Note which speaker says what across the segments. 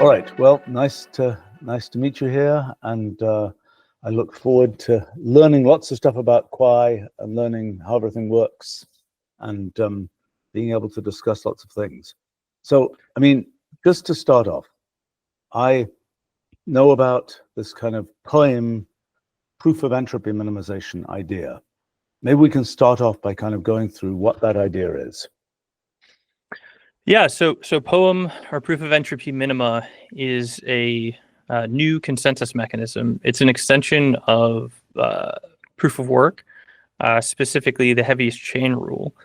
Speaker 1: All right. Well, nice to meet you here, and I look forward to learning lots of stuff about Quai and learning how everything works, and being able to discuss lots of things. So, I mean, just to start off, I know about this kind of PoEM proof-of-entropy minimization idea. Maybe we can start off by kind of going through what that idea is.
Speaker 2: Yeah, so PoEM, or Proof-of-Entropy-Minima, is a new consensus mechanism. It's an extension of proof of work, specifically the heaviest chain rule.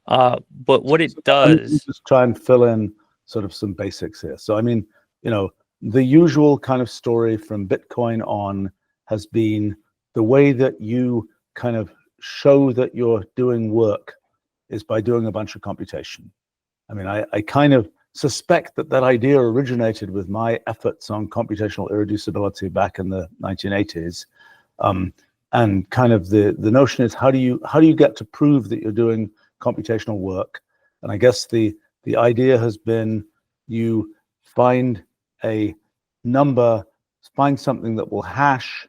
Speaker 2: But what it does...
Speaker 1: Let me just try and fill in sort of some basics here. So, I mean, you know, the usual kind of story from Bitcoin on has been the way that you kind of show that you're doing work is by doing a bunch of computation. I mean, I kind of suspect that that idea originated with my efforts on computational irreducibility back in the 1980s. And kind of the notion is how do you get to prove that you're doing computational work? And I guess the idea has been you find a number, find something that will hash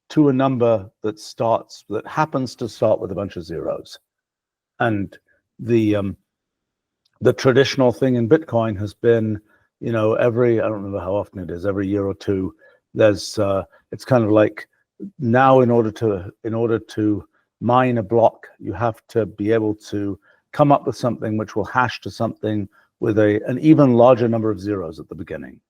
Speaker 1: to a number that happens to start with a bunch of zeros. And the traditional thing in Bitcoin has been, you know, I don't remember how often it is, every year or two, there's it's kind of like now in order to mine a block, you have to be able to come up with something which will hash to something with an even larger number of zeros at the beginning.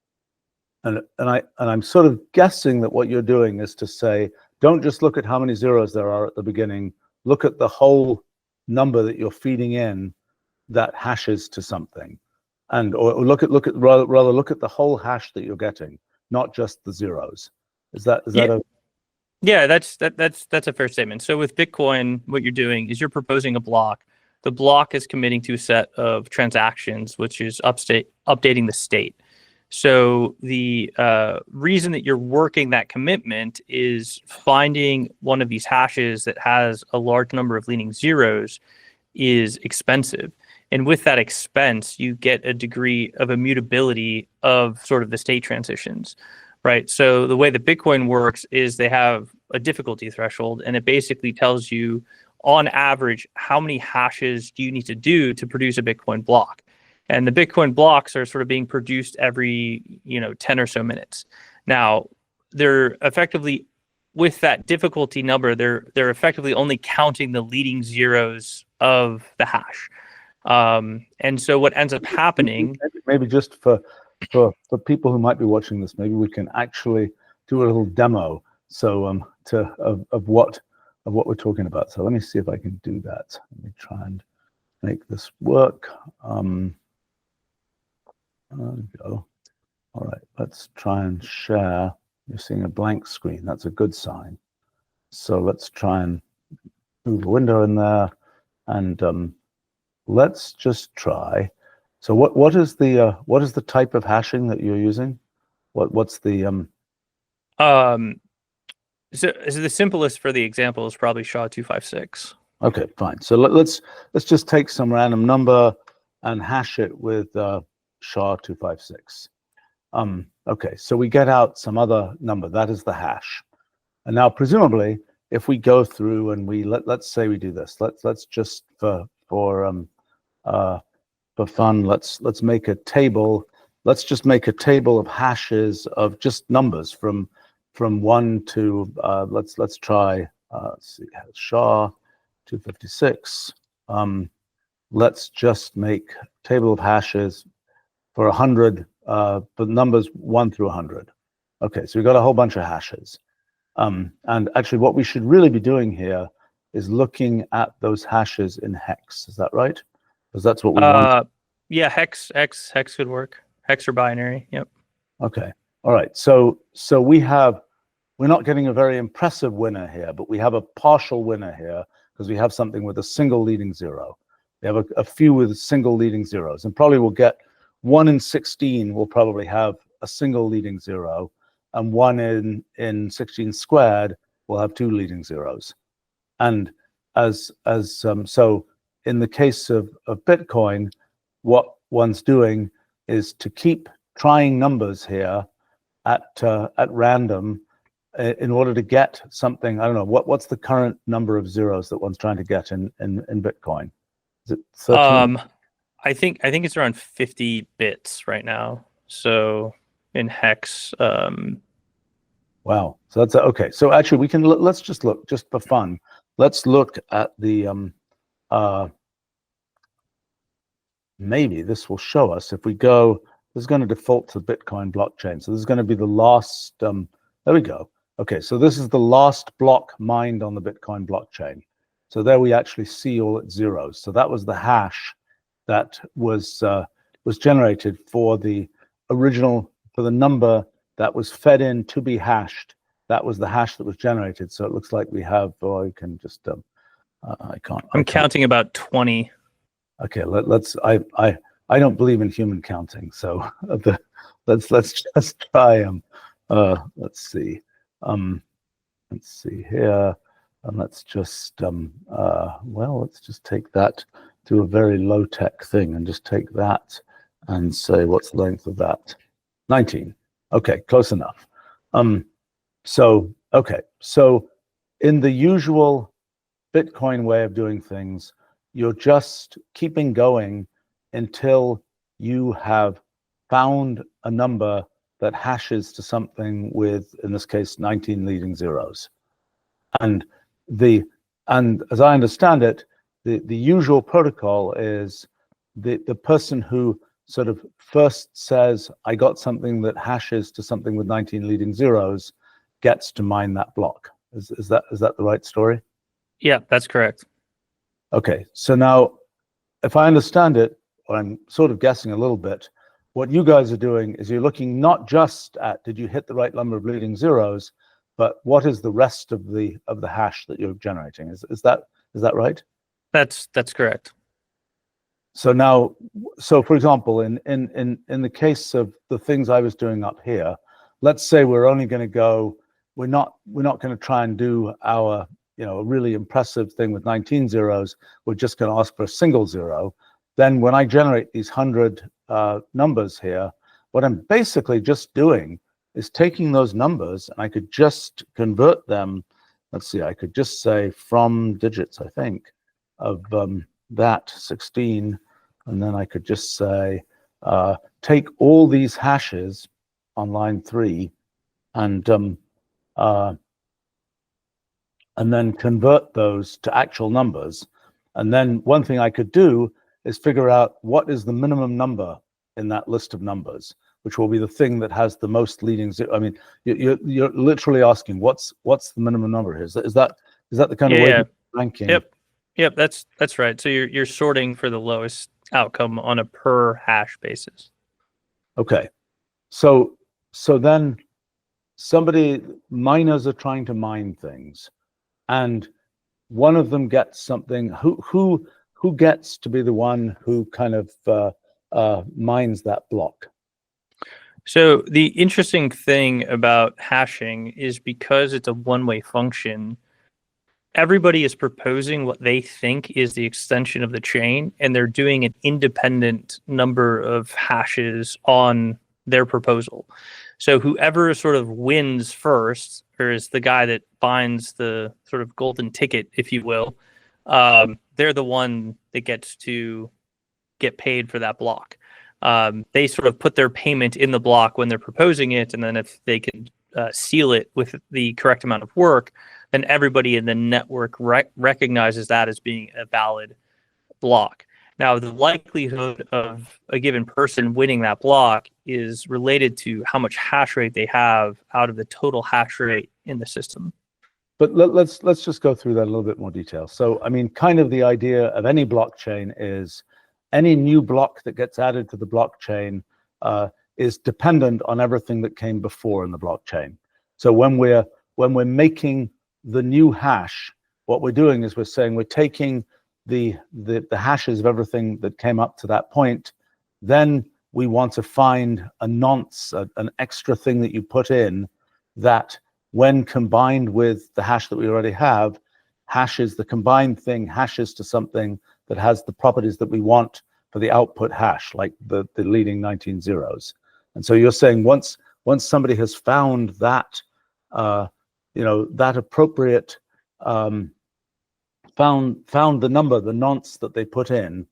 Speaker 1: And I'm sort of guessing that what you're doing is to say, don't just look at how many zeros there are at the beginning, look at the whole number that you're feeding in that hashes to something, and or rather look at the whole hash that you're getting, not just the zeros. Is that a...
Speaker 2: Yeah, that's a fair statement. So with Bitcoin, what you're doing is you're proposing a block. The block is committing to a set of transactions, which is updating the state. So the reason that you're working that commitment is finding one of these hashes that has a large number of leading zeros is expensive. And with that expense, you get a degree of immutability of sort of the state transitions, right? So the way that Bitcoin works is they have a difficulty threshold, and it basically tells you, on average, how many hashes do you need to do to produce a Bitcoin block. And the Bitcoin blocks are sort of being produced every, 10 or so minutes. Now, they're effectively, with that difficulty number, they're effectively only counting the leading zeros of the hash. And so what ends up happening...
Speaker 1: Maybe just for people who might be watching this, maybe we can actually do a little demo of what we're talking about. So let me see if I can do that. Let me try and make this work. There we go. All right, let's try and share. You're seeing a blank screen. That's a good sign. So let's try and move a window in there, and let's just try. So what is the type of hashing that you're using? What's the
Speaker 2: So the simplest for the example is probably SHA-256.
Speaker 1: Okay, fine. So let's just take some random number and hash it with SHA-256. Okay, so we get out some other number. That is the hash. And now presumably, if we go through and let's say we do this. Let's just for fun, let's make a table. Let's just make a table of hashes of just numbers from 1 to let's try let's see, SHA-256. Let's just make a table of hashes for 100, but numbers 1 through 100. Okay, so we've got a whole bunch of hashes. And actually, what we should really be doing here is looking at those hashes in hex. Is that right? Because that's what we want.
Speaker 2: Yeah, hex could work. Hex or binary. Yep. Okay.
Speaker 1: All right. So we're not getting a very impressive winner here, but we have a partial winner here because we have something with a single leading zero. We have a few with single leading zeros, and probably we'll get 1 in 16 will probably have a single leading zero, and 1 in 16 squared will have 2 leading zeros. And so in the case of Bitcoin, what one's doing is to keep trying numbers here at random in order to get something. I don't know what's the current number of zeros that one's trying to get in Bitcoin. Is it 13?
Speaker 2: I think it's around 50 bits right now. So in hex.
Speaker 1: Wow. So that's okay. So actually, we can let's just look just for fun. Let's look at the maybe this will show us if we go. This is going to default to the Bitcoin blockchain. So this is going to be the last. There we go. Okay. So this is the last block mined on the Bitcoin blockchain. So there we actually see all its zeros. So that was the hash that was generated for the original, for the number that was fed in to be hashed. That was the hash that was generated. So it looks like we have, or you can just,
Speaker 2: I'm counting about 20.
Speaker 1: Okay, let's, I don't believe in human counting. So let's just try, let's see here. And let's just, well, let's just take that to a very low-tech thing and just take that and say, what's the length of that? 19. Okay, close enough. Okay, so in the usual Bitcoin way of doing things, you're just keeping going until you have found a number that hashes to something with, in this case, 19 leading zeros. And as I understand it, the usual protocol is the person who sort of first says, I got something that hashes to something with 19 leading zeros, gets to mine that block. Is that the right story?
Speaker 2: Yeah, that's correct.
Speaker 1: Okay, so now, if I understand it, or I'm sort of guessing a little bit, what you guys are doing is you're looking not just at did you hit the right number of leading zeros, but what is the rest of the hash that you're generating? Is that right?
Speaker 2: That's correct.
Speaker 1: So now, so for example, in the case of the things I was doing up here, let's say we're only going to go, we're not going to try and do our, a really impressive thing with 19 zeros. We're just going to ask for a single zero. Then when I generate these 100 numbers here, what I'm basically just doing is taking those numbers, and I could just convert them. Let's see, I could just say from digits, I think, of that 16, and then I could just say, take all these hashes on line 3 and then convert those to actual numbers. And then one thing I could do is figure out what is the minimum number in that list of numbers, which will be the thing that has the most leading zero. I mean, you're literally asking what's the minimum number here? Is that the kind of way you're ranking?
Speaker 2: Yep, that's right. So you're sorting for the lowest outcome on a per hash basis.
Speaker 1: Okay, so then miners are trying to mine things, and one of them gets something. Who gets to be the one who kind of mines that block?
Speaker 2: So the interesting thing about hashing is because it's a one-way function, everybody is proposing what they think is the extension of the chain, and they're doing an independent number of hashes on their proposal. So whoever sort of wins first, or is the guy that binds the sort of golden ticket, if you will, they're the one that gets to get paid for that block. They sort of put their payment in the block when they're proposing it, and then if they can seal it with the correct amount of work, then everybody in the network recognizes that as being a valid block. Now, the likelihood of a given person winning that block is related to how much hash rate they have out of the total hash rate in the system.
Speaker 1: But let's just go through that in a little bit more detail. So, I mean, kind of the idea of any blockchain is any new block that gets added to the blockchain is dependent on everything that came before in the blockchain. So when we're making the new hash, what we're doing is we're saying we're taking the hashes of everything that came up to that point. Then we want to find a nonce, an extra thing that you put in that, when combined with the hash that we already have, hashes the combined thing, hashes to something that has the properties that we want for the output hash, like the leading 19 zeros. And so you're saying once somebody has found that, that appropriate, found the number, the nonce that they put in,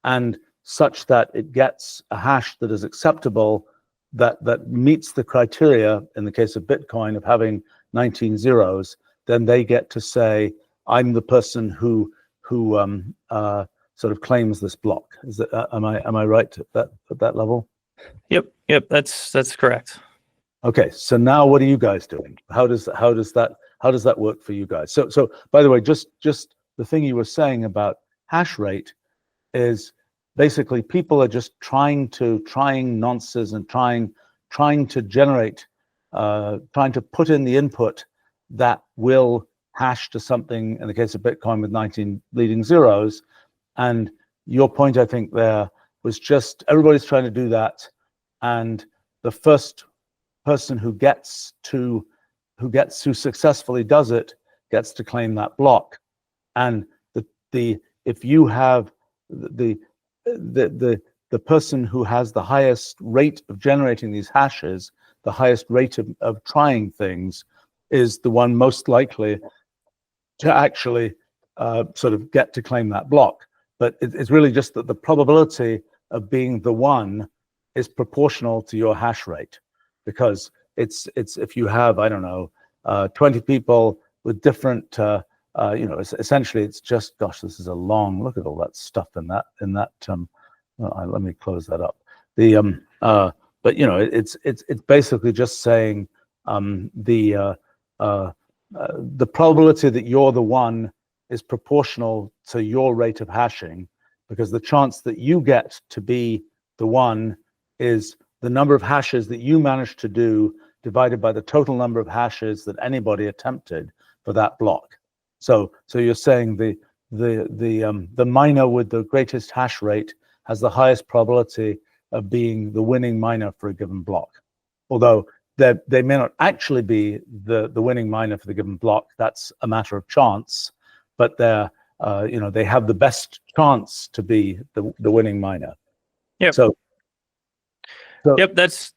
Speaker 1: and such that it gets a hash that is acceptable, that meets the criteria in the case of Bitcoin of having 19 zeros, then they get to say, I'm the person who sort of claims this block. Is that am I right at that level?
Speaker 2: Yep, that's correct.
Speaker 1: Okay, so now what are you guys doing? How does that work for you guys? So by the way, just the thing you were saying about hash rate is basically people are just trying nonces and trying to generate, trying to put in the input that will hash to something, in the case of Bitcoin with 19 leading zeros. And your point, I think, there was just everybody's trying to do that, and the first person who successfully does it gets to claim that block. And if you have the person who has the highest rate of generating these hashes, the highest rate of trying things, is the one most likely to actually sort of get to claim that block. But it's really just that the probability of being the one is proportional to your hash rate, because it's if you have, I don't know, 20 people with different essentially it's just, gosh, this is a long look at all that stuff in that let me close that up. But it's basically just saying the probability that you're the one is proportional to your rate of hashing, because the chance that you get to be the one is the number of hashes that you managed to do divided by the total number of hashes that anybody attempted for that block. So you're saying the miner with the greatest hash rate has the highest probability of being the winning miner for a given block, although they may not actually be the winning miner for the given block. That's a matter of chance, but they have the best chance to be the winning miner.
Speaker 2: Yep.
Speaker 1: So
Speaker 2: yep, that's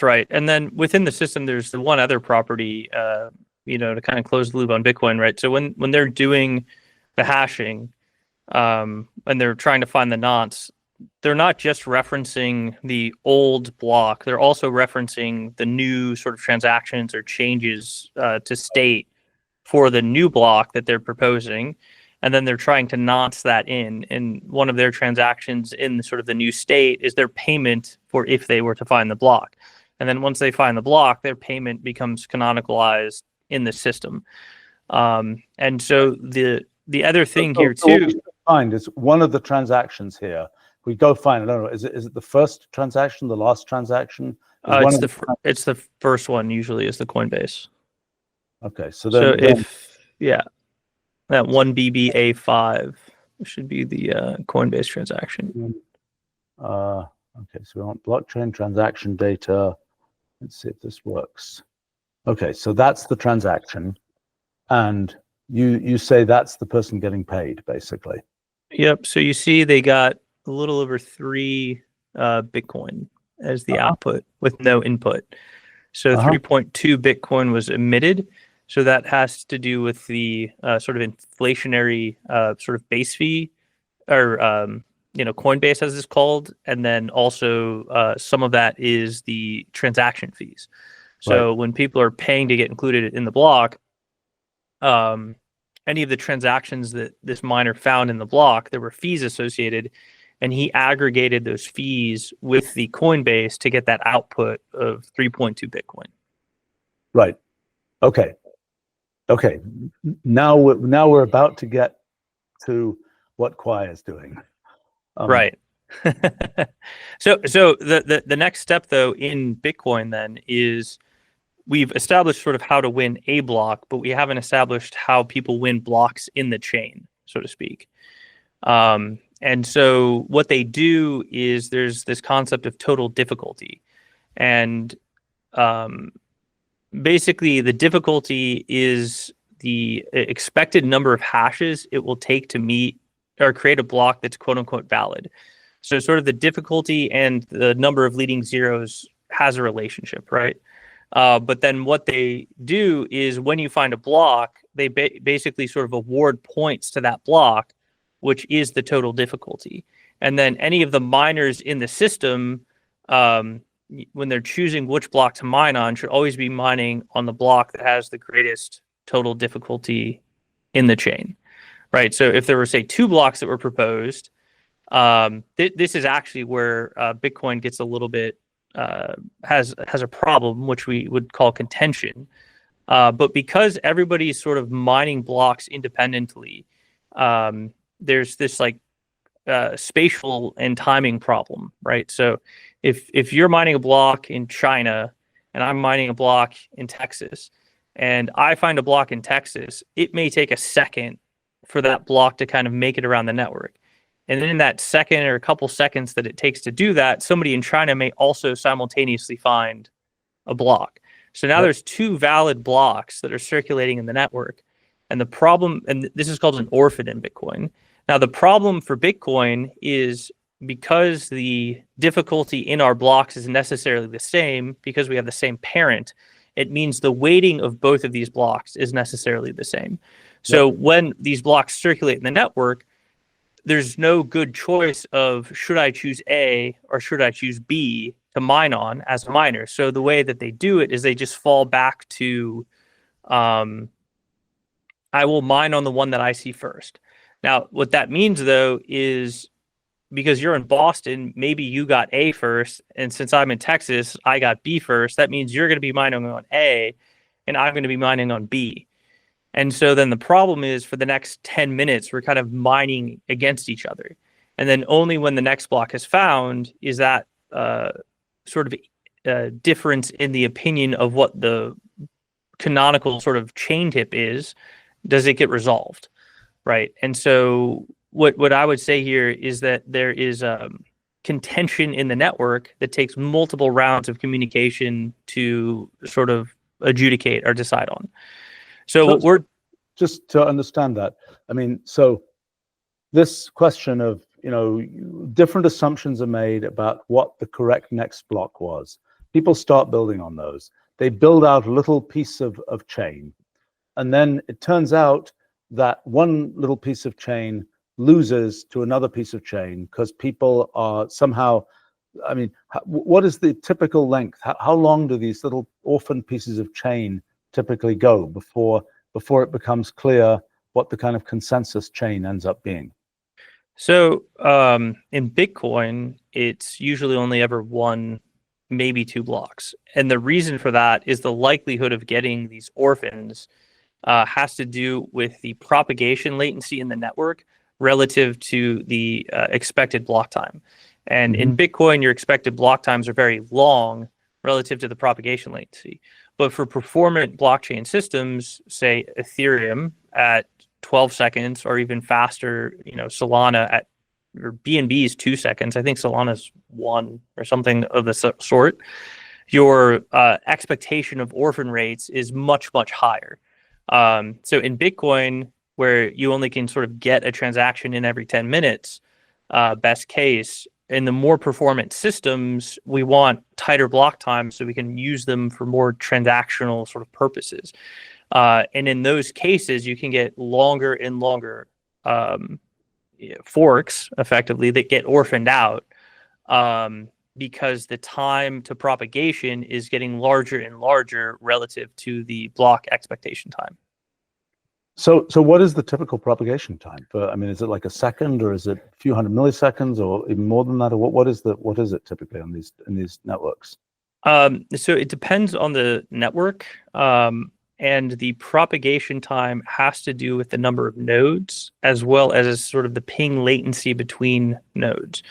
Speaker 2: right. And then within the system, there's the one other property, to kind of close the loop on Bitcoin, right? So when they're doing the hashing, and they're trying to find the nonce, they're not just referencing the old block, they're also referencing the new sort of transactions or changes to state for the new block that they're proposing. And then they're trying to nonce that in. And one of their transactions in sort of the new state is their payment for if they were to find the block. And then once they find the block, their payment becomes canonicalized in the system. And so the other thing here too.
Speaker 1: What we should find is one of the transactions here. We go find, I don't know, is it the first transaction, the last transaction?
Speaker 2: It's the first one usually is the Coinbase.
Speaker 1: Okay, so
Speaker 2: that 1BBA5 should be the Coinbase transaction.
Speaker 1: Okay, so we want blockchain transaction data. Let's see if this works. Okay, so that's the transaction, and you say that's the person getting paid, basically.
Speaker 2: Yep. So you see they got a little over 3 Bitcoin as the output with no input. So 3.2 Bitcoin was emitted. So that has to do with the sort of inflationary sort of base fee, or Coinbase as it's called, and then also some of that is the transaction fees. So when people are paying to get included in the block, any of the transactions that this miner found in the block, there were fees associated, and he aggregated those fees with the Coinbase to get that output of 3.2 Bitcoin.
Speaker 1: Right. Okay. Now we're about to get to what Quai is doing.
Speaker 2: Right. So the next step though in Bitcoin then is we've established sort of how to win a block, but we haven't established how people win blocks in the chain, so to speak. And so what they do is there's this concept of total difficulty, and basically the difficulty is the expected number of hashes it will take to meet or create a block that's quote unquote valid. So sort of the difficulty and the number of leading zeros has a relationship, right? But then what they do is when you find a block, they basically sort of award points to that block, which is the total difficulty. And then any of the miners in the system, when they're choosing which block to mine on, should always be mining on the block that has the greatest total difficulty in the chain, right? So if there were, say, 2 blocks that were proposed, this is actually where Bitcoin gets a little bit has a problem, which we would call contention. But because everybody's sort of mining blocks independently, there's this like spatial and timing problem, right? So if you're mining a block in China and I'm mining a block in Texas, and I find a block in Texas, it may take a second for that block to kind of make it around the network. And then in that second or a couple seconds that it takes to do that, somebody in China may also simultaneously find a block. So now there's 2 valid blocks that are circulating in the network. And the problem, and this is called an orphan in Bitcoin. Now, the problem for Bitcoin is because the difficulty in our blocks is necessarily the same, because we have the same parent, it means the weighting of both of these blocks is necessarily the same. So when these blocks circulate in the network, there's no good choice of should I choose A or should I choose B to mine on as a miner. So the way that they do it is they just fall back to, I will mine on the one that I see first. Now, what that means, though, is because you're in Boston, maybe you got A first, and since I'm in Texas, I got B first. That means you're going to be mining on A, and I'm going to be mining on B. And so then the problem is for the next 10 minutes, we're kind of mining against each other. And then only when the next block is found is that sort of difference in the opinion of what the canonical sort of chain tip is, does it get resolved, right? And so what I would say here is that there is contention in the network that takes multiple rounds of communication to sort of adjudicate or decide on. So we're
Speaker 1: just to understand that. I mean, so this question of, different assumptions are made about what the correct next block was. People start building on those. They build out a little piece of chain. And then it turns out that one little piece of chain loses to another piece of chain because people are somehow, I mean, what is the typical length? How long do these little orphan pieces of chain typically go before it becomes clear what the kind of consensus chain ends up being?
Speaker 2: So in Bitcoin, it's usually only ever 1, maybe 2 blocks. And the reason for that is the likelihood of getting these orphans has to do with the propagation latency in the network relative to the expected block time. And in Bitcoin, your expected block times are very long relative to the propagation latency. But for performant blockchain systems, say Ethereum at 12 seconds or even faster, Solana at, or BNB is 2 seconds. I think Solana's 1 or something of the sort. Your expectation of orphan rates is much, much higher. So in Bitcoin, where you only can sort of get a transaction in every 10 minutes, best case, in the more performant systems, we want tighter block times so we can use them for more transactional sort of purposes. And in those cases, you can get longer and longer forks, effectively, that get orphaned out because the time to propagation is getting larger and larger relative to the block expectation time.
Speaker 1: So what is the typical propagation time? I mean, is it like a second, or is it a few hundred milliseconds, or even more than that? Or what is it typically on these networks?
Speaker 2: So it depends on the network, and the propagation time has to do with the number of nodes as well as sort of the ping latency between nodes.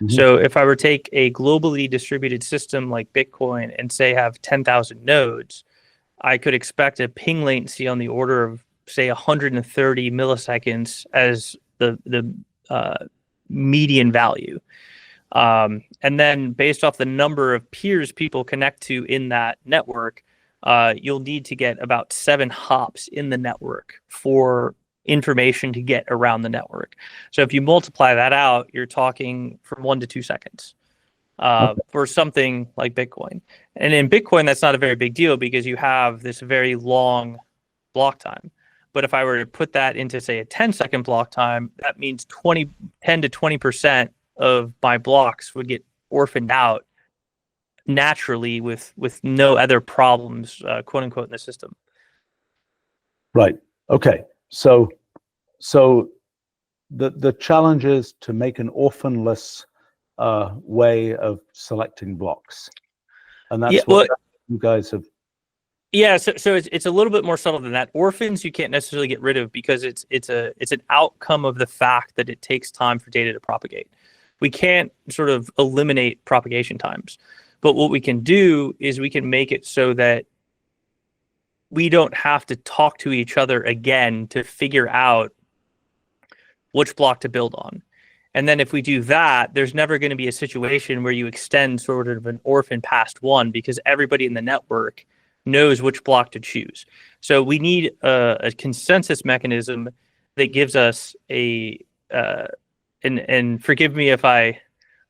Speaker 2: So if I were to take a globally distributed system like Bitcoin and say have 10,000 nodes, I could expect a ping latency on the order of, say, 130 milliseconds as the median value. And then based off the number of peers people connect to in that network, you'll need to get about 7 hops in the network for information to get around the network. So if you multiply that out, you're talking from 1 to 2 seconds. for something like Bitcoin. And in Bitcoin, that's not a very big deal because you have this very long block time. But if I were to put that into, say, a 10-second block time, that means 10 to 20% of my blocks would get orphaned out naturally with no other problems, quote unquote, in the system.
Speaker 1: Right. Okay. So the challenge is to make an orphanless way of selecting blocks, and that's what you guys have.
Speaker 2: Yeah, so it's a little bit more subtle than that. Orphans you can't necessarily get rid of because it's an outcome of the fact that it takes time for data to propagate. We can't sort of eliminate propagation times, but what we can do is we can make it so that we don't have to talk to each other again to figure out which block to build on. And then if we do that, there's never going to be a situation where you extend sort of an orphan past one because everybody in the network knows which block to choose. So we need a consensus mechanism that gives us and forgive me if I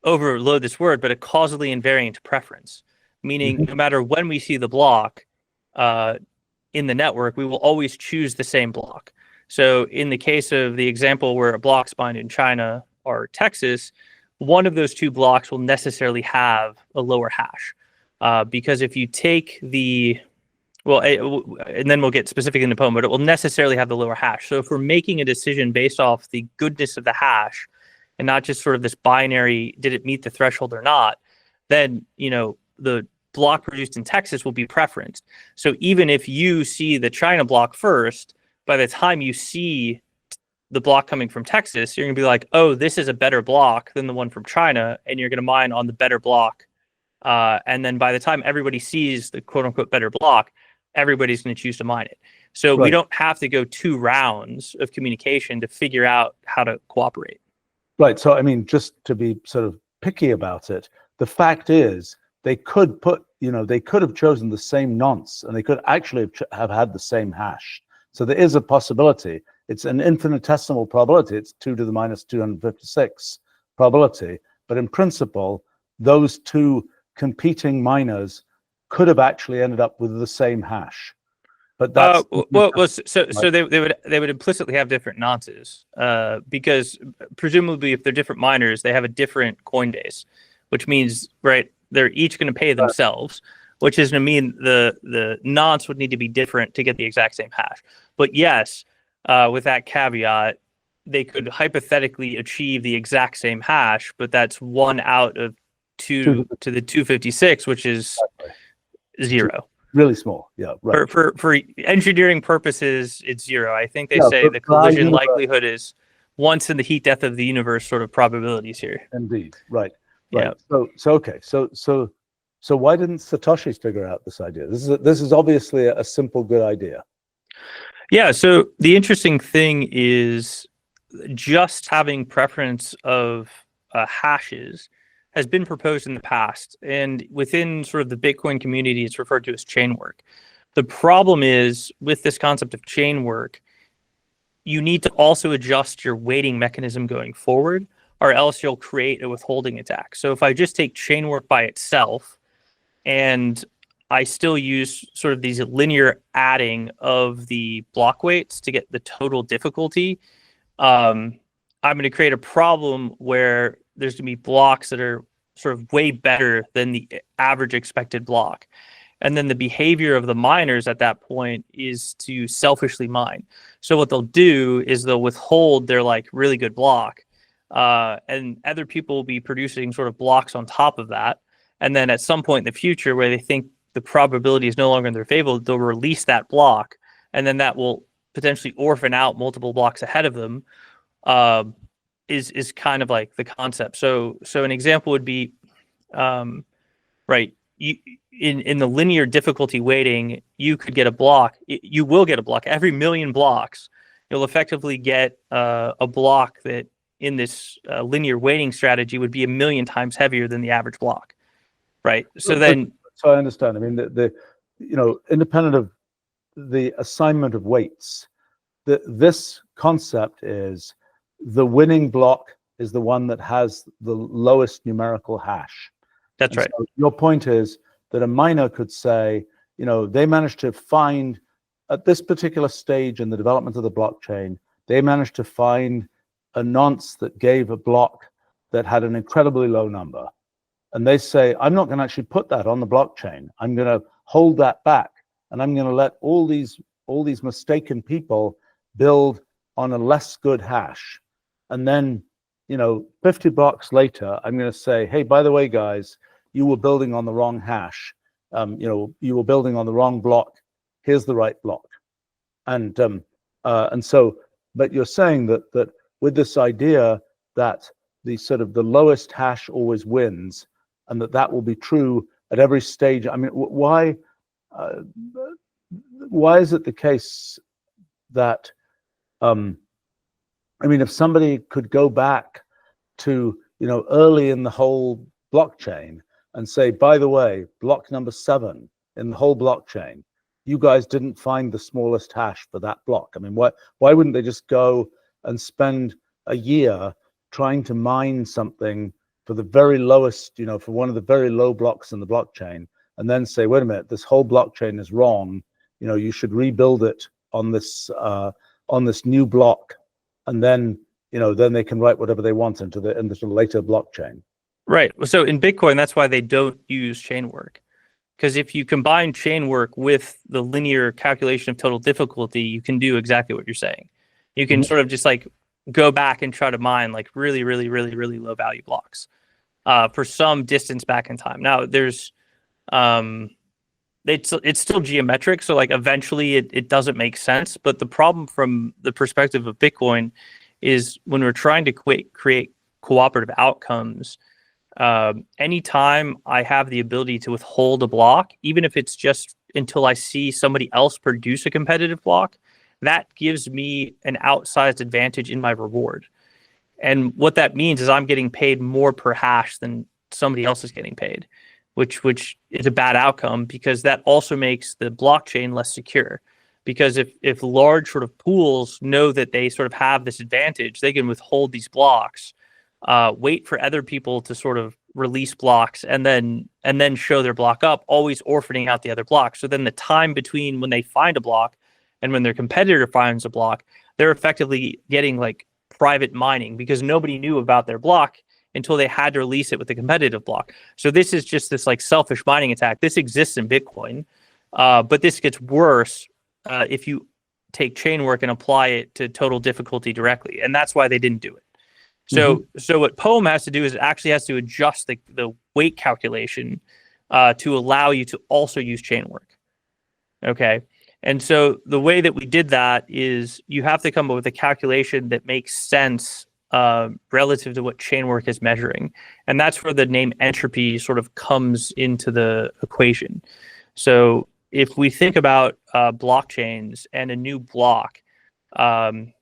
Speaker 2: overload this word, but a causally invariant preference, meaning no matter when we see the block in the network, we will always choose the same block. So in the case of the example where a block's mined in China or Texas, one of those two blocks will necessarily have a lower hash. Because if you take and then we'll get specific in the PoEM, but it will necessarily have the lower hash. So if we're making a decision based off the goodness of the hash and not just sort of this binary, did it meet the threshold or not, then, the block produced in Texas will be preferenced. So even if you see the China block first, by the time you see the block coming from Texas, you're going to be like, oh, this is a better block than the one from China, and you're going to mine on the better block. And then by the time everybody sees the quote-unquote better block, everybody's going to choose to mine it. So we don't have to go 2 rounds of communication to figure out how to cooperate. Right.
Speaker 1: So, I mean, just to be sort of picky about it, the fact is they could have chosen the same nonce and they could actually have had the same hash. So there is a possibility. It's an infinitesimal probability. It's 2 to the minus 256 probability. But in principle, those two competing miners could have actually ended up with the same hash. But that's
Speaker 2: so they would implicitly have different nonces because presumably if they're different miners, they have a different coin base, which means they're each going to pay themselves, which is going to mean the nonce would need to be different to get the exact same hash. But yes, with that caveat, they could hypothetically achieve the exact same hash, but that's 1 out of 2 to the 256, which is 0.
Speaker 1: Really small, yeah. Right.
Speaker 2: For engineering purposes, it's 0. I think they say the collision likelihood is once in the heat death of the universe sort of probabilities here.
Speaker 1: Indeed, right. Yeah. So okay. So why didn't Satoshi figure out this idea? This is obviously a simple, good idea.
Speaker 2: Yeah. So the interesting thing is just having preference of hashes has been proposed in the past, and within sort of the Bitcoin community, it's referred to as Chainwork. The problem is with this concept of Chainwork, you need to also adjust your weighting mechanism going forward, or else you'll create a withholding attack. So if I just take Chainwork by itself, and I still use sort of these linear adding of the block weights to get the total difficulty, I'm going to create a problem where there's going to be blocks that are sort of way better than the average expected block. And then the behavior of the miners at that point is to selfishly mine. So what they'll do is they'll withhold their really good block, and other people will be producing sort of blocks on top of that. And then at some point in the future where they think the probability is no longer in their favor, they'll release that block, and then that will potentially orphan out multiple blocks ahead of them. Is kind of like the concept. So an example would be, in the linear difficulty weighting, you could get a block. You will get a block every 1,000,000 blocks. You'll effectively get a block that in this linear weighting strategy would be 1,000,000 times heavier than the average block, right? So
Speaker 1: I understand. I mean, the independent of the assignment of weights, this concept is the winning block is the one that has the lowest numerical hash.
Speaker 2: That's
Speaker 1: And
Speaker 2: right.
Speaker 1: so your point is that a miner could say, they managed to find, at this particular stage in the development of the blockchain, they managed to find a nonce that gave a block that had an incredibly low number. And they say, I'm not going to actually put that on the blockchain. I'm going to hold that back. And I'm going to let all these mistaken people build on a less good hash. And then, 50 blocks later, I'm going to say, hey, by the way, guys, you were building on the wrong hash. You were building on the wrong block. Here's the right block. And so, but you're saying that with this idea that the sort of the lowest hash always wins, and that will be true at every stage. I mean, why is it the case that if somebody could go back to early in the whole blockchain and say, by the way, block number 7 in the whole blockchain, you guys didn't find the smallest hash for that block. I mean, why wouldn't they just go and spend a year trying to mine something for the very lowest, for one of the very low blocks in the blockchain, and then say, wait a minute, this whole blockchain is wrong. You should rebuild it on this new block, and then then they can write whatever they want into the later blockchain.
Speaker 2: Right. So in Bitcoin, that's why they don't use Chainwork. Because if you combine Chainwork with the linear calculation of total difficulty, you can do exactly what you're saying. You can sort of just like go back and try to mine like really, really, really, really low value blocks for some distance back in time. Now there's it's still geometric, so like eventually it doesn't make sense. But the problem from the perspective of Bitcoin is when we're trying to create cooperative outcomes. Anytime I have the ability to withhold a block, even if it's just until I see somebody else produce a competitive block, that gives me an outsized advantage in my reward. And what that means is I'm getting paid more per hash than somebody else is getting paid, which is a bad outcome because that also makes the blockchain less secure. Because if large sort of pools know that they sort of have this advantage, they can withhold these blocks, wait for other people to sort of release blocks and then show their block up, always orphaning out the other block. So then the time between when they find a block and when their competitor finds a block, they're effectively getting like private mining because nobody knew about their block until they had to release it with the competitive block. So this is just this like selfish mining attack. This exists in Bitcoin, but this gets worse if you take Chainwork and apply it to total difficulty directly. And that's why they didn't do it. So what PoEM has to do is it actually has to adjust the weight calculation to allow you to also use Chainwork. Okay. And so the way that we did that is you have to come up with a calculation that makes sense relative to what Chainwork is measuring. And that's where the name entropy sort of comes into the equation. So if we think about blockchains and a new block,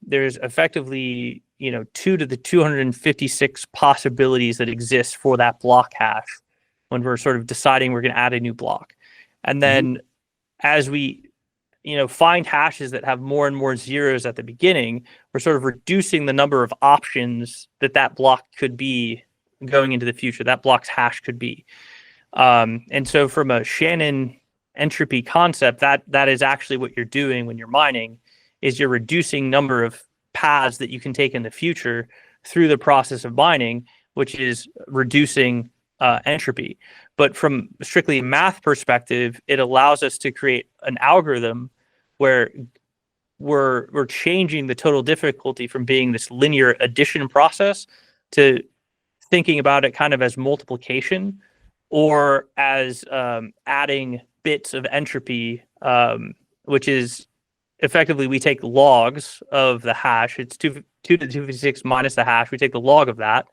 Speaker 2: there's effectively 2 to the 256 possibilities that exist for that block hash when we're sort of deciding we're going to add a new block. And then as we find hashes that have more and more zeros at the beginning, we're sort of reducing the number of options that block could be going into the future, that block's hash could be. And so from a Shannon entropy concept, that is actually what you're doing when you're mining, is you're reducing number of paths that you can take in the future through the process of mining, which is reducing entropy. But from strictly a math perspective, it allows us to create an algorithm where we're changing the total difficulty from being this linear addition process to thinking about it kind of as multiplication or as adding bits of entropy, which is effectively we take logs of the hash. It's 2 to the 256 minus the hash. We take the log of that,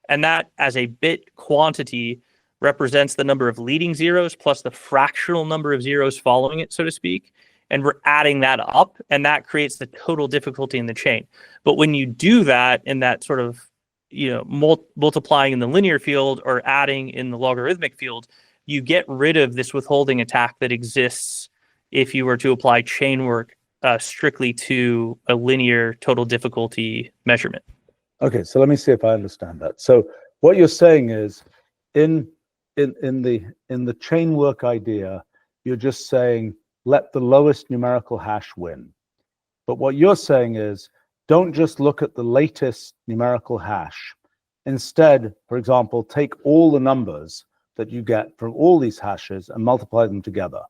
Speaker 2: and that as a bit quantity represents the number of leading zeros plus the fractional number of zeros following it, so to speak. And we're adding that up, and that creates the total difficulty in the chain. But when you do that in that sort of multiplying in the linear field or adding in the logarithmic field, you get rid of this withholding attack that exists if you were to apply Chainwork strictly to a linear total difficulty measurement.
Speaker 1: Okay, so let me see if I understand that. So what you're saying is in in the chain work idea, you're just saying let the lowest numerical hash win. But what you're saying is don't just look at the latest numerical hash. Instead, for example, take all the numbers that you get from all these hashes and multiply them together.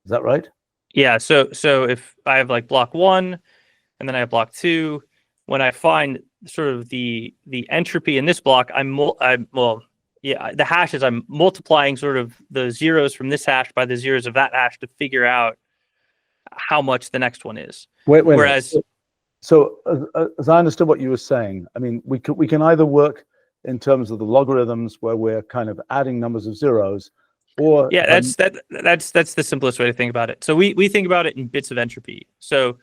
Speaker 1: Is that right?
Speaker 2: Yeah. So if I have like block 1 and then I have block 2, when I find sort of the entropy in this block, the hashes, I'm multiplying sort of the zeros from this hash by the zeros of that hash to figure out how much the next one is.
Speaker 1: Wait.
Speaker 2: Whereas,
Speaker 1: so as I understood what you were saying, I mean, we can either work in terms of the logarithms where we're kind of adding numbers of zeros, or
Speaker 2: yeah, that's the simplest way to think about it. So we think about it in bits of entropy. So,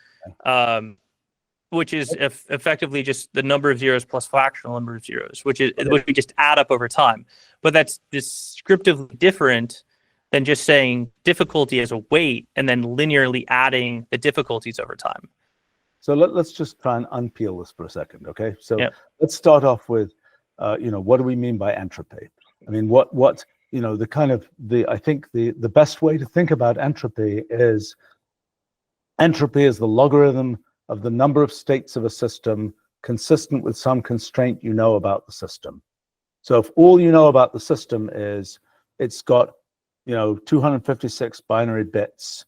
Speaker 2: which is effectively just the number of zeros plus fractional number of zeros, which we just add up over time. But that's descriptively different than just saying difficulty as a weight and then linearly adding the difficulties over time.
Speaker 1: So let's just try and unpeel this for a second, okay? So
Speaker 2: Yep.
Speaker 1: Let's start off with, what do we mean by entropy? I mean, I think the best way to think about entropy is the logarithm of the number of states of a system consistent with some constraint you know about the system. So if all you know about the system is it's got 256 binary bits,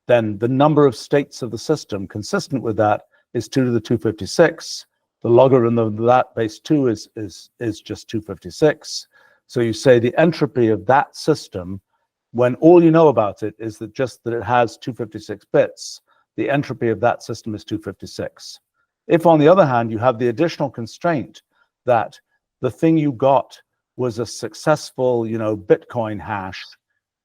Speaker 1: then the number of states of the system consistent with that is 2 to the 256. The logarithm of that base 2 is just 256. So you say the entropy of that system, when all you know about it is that it has 256 bits, the entropy of that system is 256. If, on the other hand, you have the additional constraint that the thing you got was a successful, Bitcoin hash,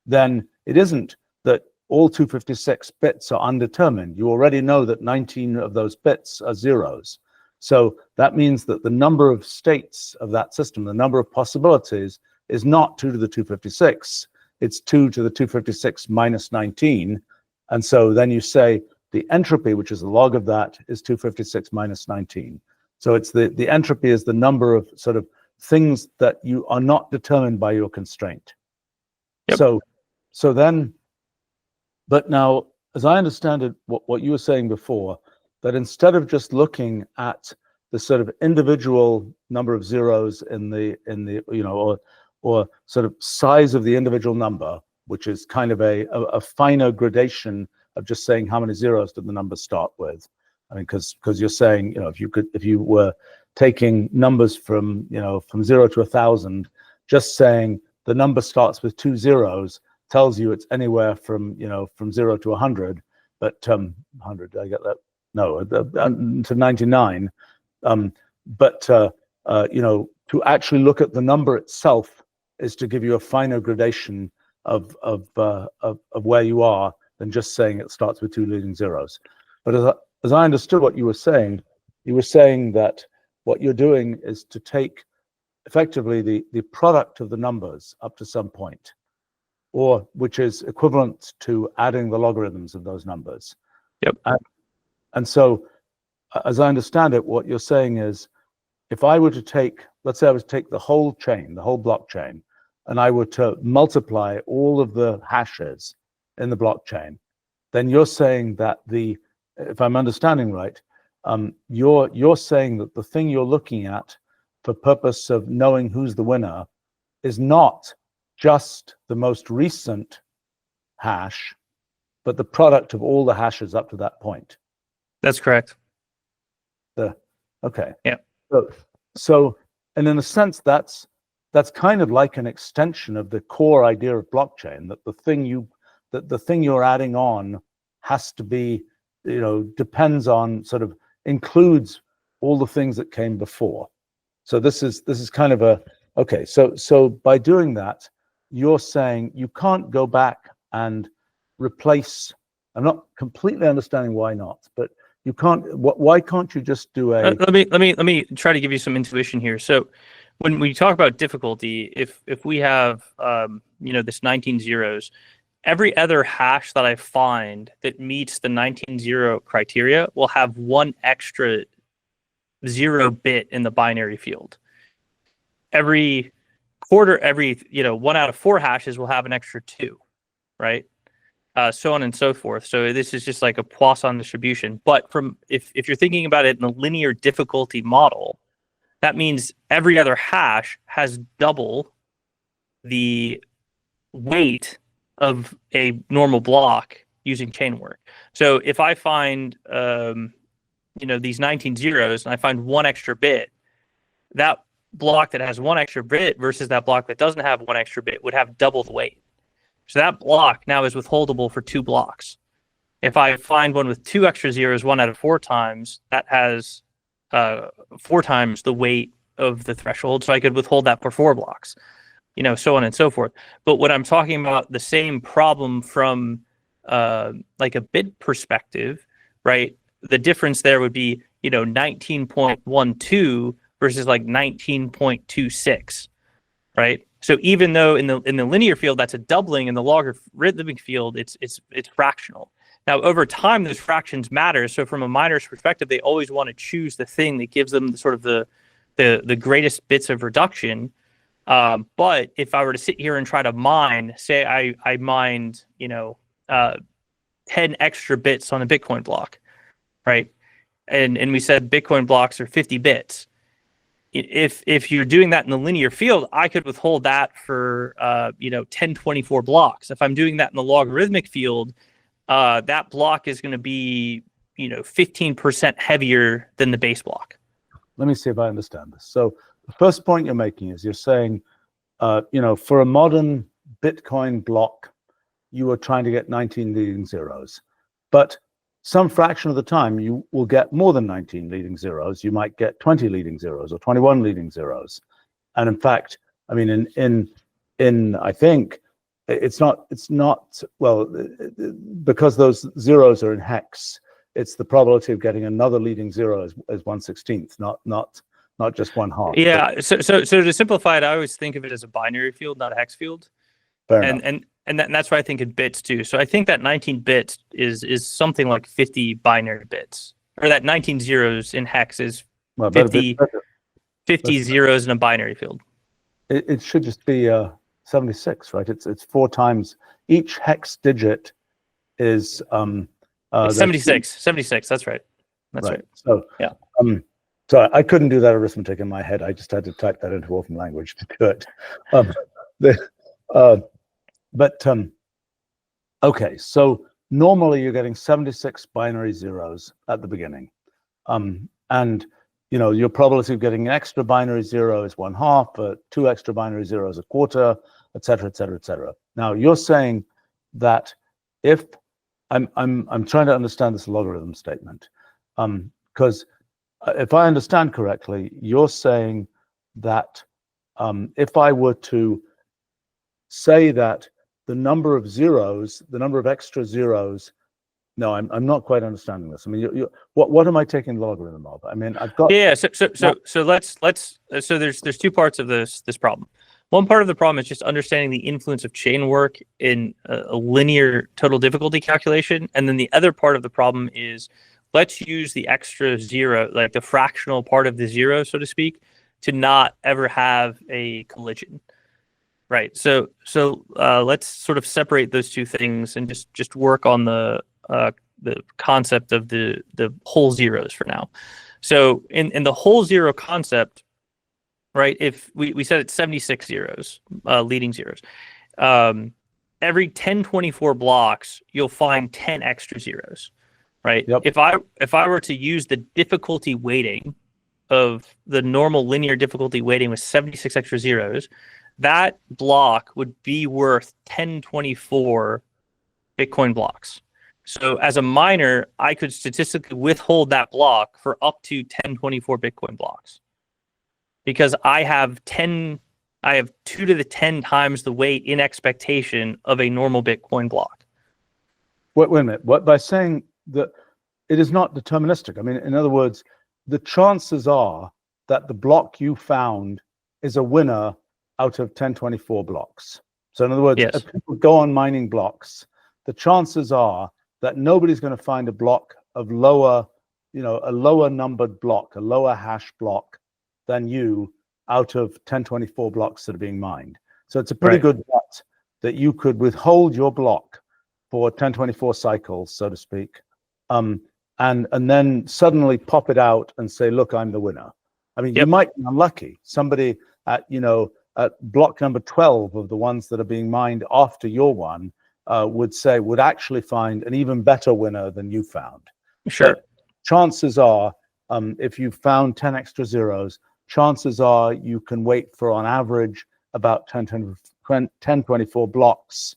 Speaker 1: then it isn't that all 256 bits are undetermined. You already know that 19 of those bits are zeros. So that means that the number of states of that system, the number of possibilities, is not 2 to the 256. It's 2 to the 256 minus 19. And so then you say the entropy, which is the log of that, is 256 minus 19. So it's the entropy is the number of sort of things that you are not determined by your constraint.
Speaker 2: Yep.
Speaker 1: So then, but now, as I understand it, what you were saying before, that instead of just looking at the sort of individual number of zeros in the or sort of size of the individual number, which is kind of a finer gradation of just saying how many zeros did the number start with. I mean, because you're saying, if you were taking numbers from 0 to 1,000, just saying the number starts with 2 zeros tells you it's anywhere from 0 to 100, but 100, did I get that? No, to 99. To actually look at the number itself is to give you a finer gradation of where you are than just saying it starts with 2 leading zeros. But as I understood what you were saying that what you're doing is to take effectively the product of the numbers up to some point, or which is equivalent to adding the logarithms of those numbers.
Speaker 2: Yep.
Speaker 1: And so, as I understand it, what you're saying is, if I were to take, let's say I was to take the whole chain, the whole blockchain, and I were to multiply all of the hashes in the blockchain, then you're saying that if I'm understanding right, you're saying that the thing you're looking at for purpose of knowing who's the winner is not just the most recent hash, but the product of all the hashes up to that point.
Speaker 2: That's correct.
Speaker 1: Okay.
Speaker 2: Yeah.
Speaker 1: So, and in a sense, that's kind of like an extension of the core idea of blockchain, that the thing you're adding on has to be, depends on, sort of includes all the things that came before. So this is kind of okay. So by doing that, you're saying you can't go back and replace. I'm not completely understanding why not, but you can't. Why can't you just do a?
Speaker 2: Let me try to give you some intuition here. So when we talk about difficulty, if we have this 19 zeros, every other hash that I find that meets the 19-0 criteria will have one extra 0 bit in the binary field. Every quarter every, 1 out of 4 hashes will have an extra 2, right? So on and so forth. So this is just like a Poisson distribution. But if you're thinking about it in a linear difficulty model, that means every other hash has double the weight of a normal block using Chainwork. So if I find these 19 zeros and I find 1 extra bit, that block that has 1 extra bit versus that block that doesn't have 1 extra bit would have double the weight. So that block now is withholdable for 2 blocks. If I find one with 2 extra zeros 1 out of 4 times, that has 4 times the weight of the threshold, so I could withhold that for 4 blocks, so on and so forth. But when I'm talking about the same problem from like a bit perspective, right? The difference there would be, 19.12 versus like 19.26, right? So even though in the linear field that's a doubling, in the logarithmic field it's fractional. Now over time those fractions matter. So from a miner's perspective, they always want to choose the thing that gives them sort of the greatest bits of reduction. But if I were to sit here and try to mine, say I mined 10 extra bits on a Bitcoin block, right? And we said Bitcoin blocks are 50 bits. If you're doing that in the linear field, I could withhold that for 1024 blocks. If I'm doing that in the logarithmic field, that block is going to be 15% heavier than the base block.
Speaker 1: Let me see if I understand this. So the first point you're making is you're saying, for a modern Bitcoin block, you are trying to get 19 leading zeros, but some fraction of the time you will get more than 19 leading zeros. You might get 20 leading zeros or 21 leading zeros. And in fact, I mean, in I think it's not well, because those zeros are in hex, it's the probability of getting another leading zero as 1/16th, not just 1/2.
Speaker 2: Yeah. So to simplify it, I always think of it as a binary field, not a hex field. And that's why I think in bits too. So I think that 19 bits is something like 50 binary bits, or that 19 zeros in hex is 50 zeros in a binary field.
Speaker 1: It should just be 76, right? It's 4 times each hex digit is
Speaker 2: 76. 76. That's right. That's right.
Speaker 1: So
Speaker 2: yeah.
Speaker 1: So I couldn't do that arithmetic in my head. I just had to type that into Wolfram language to do it. Okay, so normally you're getting 76 binary zeros at the beginning. And your probability of getting an extra binary zero is 1/2, 2 extra binary zeros a quarter, et cetera, et cetera, et cetera. Now you're saying that if I'm trying to understand this logarithm statement, because if I understand correctly, you're saying that if I were to say that the number of zeros, the number of extra zeros, no, I'm not quite understanding this. I mean, what am I taking the logarithm of? I mean, I've got
Speaker 2: So there's 2 parts of this problem. One part of the problem is just understanding the influence of Chainwork in a linear total difficulty calculation, and then the other part of the problem is let's use the extra zero, like the fractional part of the zero, so to speak, to not ever have a collision. Right. So let's sort of separate those 2 things and just work on the concept of the whole zeros for now. So in the whole zero concept, right? If we said it's 76 zeros, leading zeros, every 1024 blocks you'll find 10 extra zeros, right?
Speaker 1: Yep.
Speaker 2: If I were to use the difficulty weighting of the normal linear difficulty weighting with 76 extra zeros, that block would be worth 1024 Bitcoin blocks. So as a miner, I could statistically withhold that block for up to 1024 Bitcoin blocks, because I have 2 to the 10 times the weight in expectation of a normal Bitcoin block.
Speaker 1: Wait a minute. What, by saying that it is not deterministic? I mean, in other words, the chances are that the block you found is a winner out of 1024 blocks. So in other words,
Speaker 2: yes.
Speaker 1: If people go on mining blocks, the chances are that nobody's going to find a block of lower, a lower numbered block, a lower hash block than you out of 1024 blocks that are being mined. So it's a pretty good bet that you could withhold your block for 1024 cycles, so to speak, and then suddenly pop it out and say, look, I'm the winner. I mean, you might be unlucky. Somebody at, at block number 12 of the ones that are being mined after your one would actually find an even better winner than you found.
Speaker 2: Sure.
Speaker 1: But chances are, if you found 10 extra zeros, chances are you can wait for, on average, about 1024 blocks.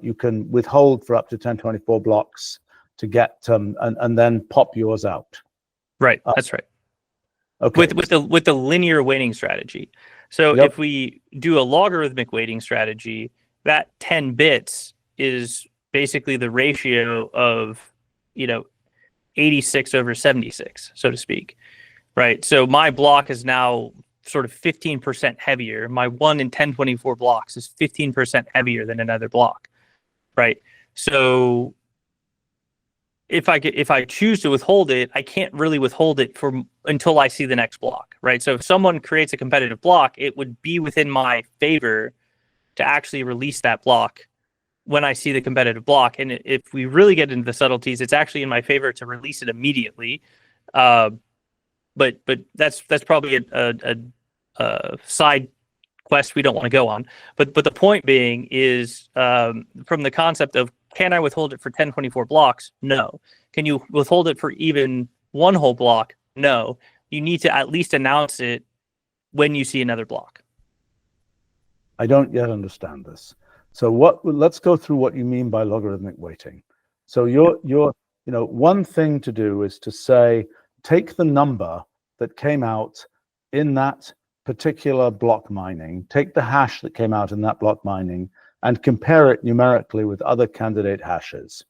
Speaker 1: You can withhold for up to 1024 blocks to get, and then pop yours out.
Speaker 2: Right, that's right.
Speaker 1: Okay.
Speaker 2: With the linear weighting strategy. So if we do a logarithmic weighting strategy, that 10 bits is basically the ratio of, 86 over 76, so to speak, right? So my block is now sort of 15% heavier. My 1 in 1024 blocks is 15% heavier than another block, right? So if I choose to withhold it, I can't really withhold it until I see the next block, right? So if someone creates a competitive block, it would be within my favor to actually release that block when I see the competitive block. And if we really get into the subtleties, it's actually in my favor to release it immediately. But that's probably a side quest we don't want to go on. But the point being is, from the concept of, can I withhold it for 1024 blocks? No. Can you withhold it for even one whole block? No. You need to at least announce it when you see another block.
Speaker 1: I don't yet understand this. So let's go through what you mean by logarithmic weighting. So one thing to do is to say, take the number that came out in that particular block mining, take the hash that came out in that block mining, and compare it numerically with other candidate hashes.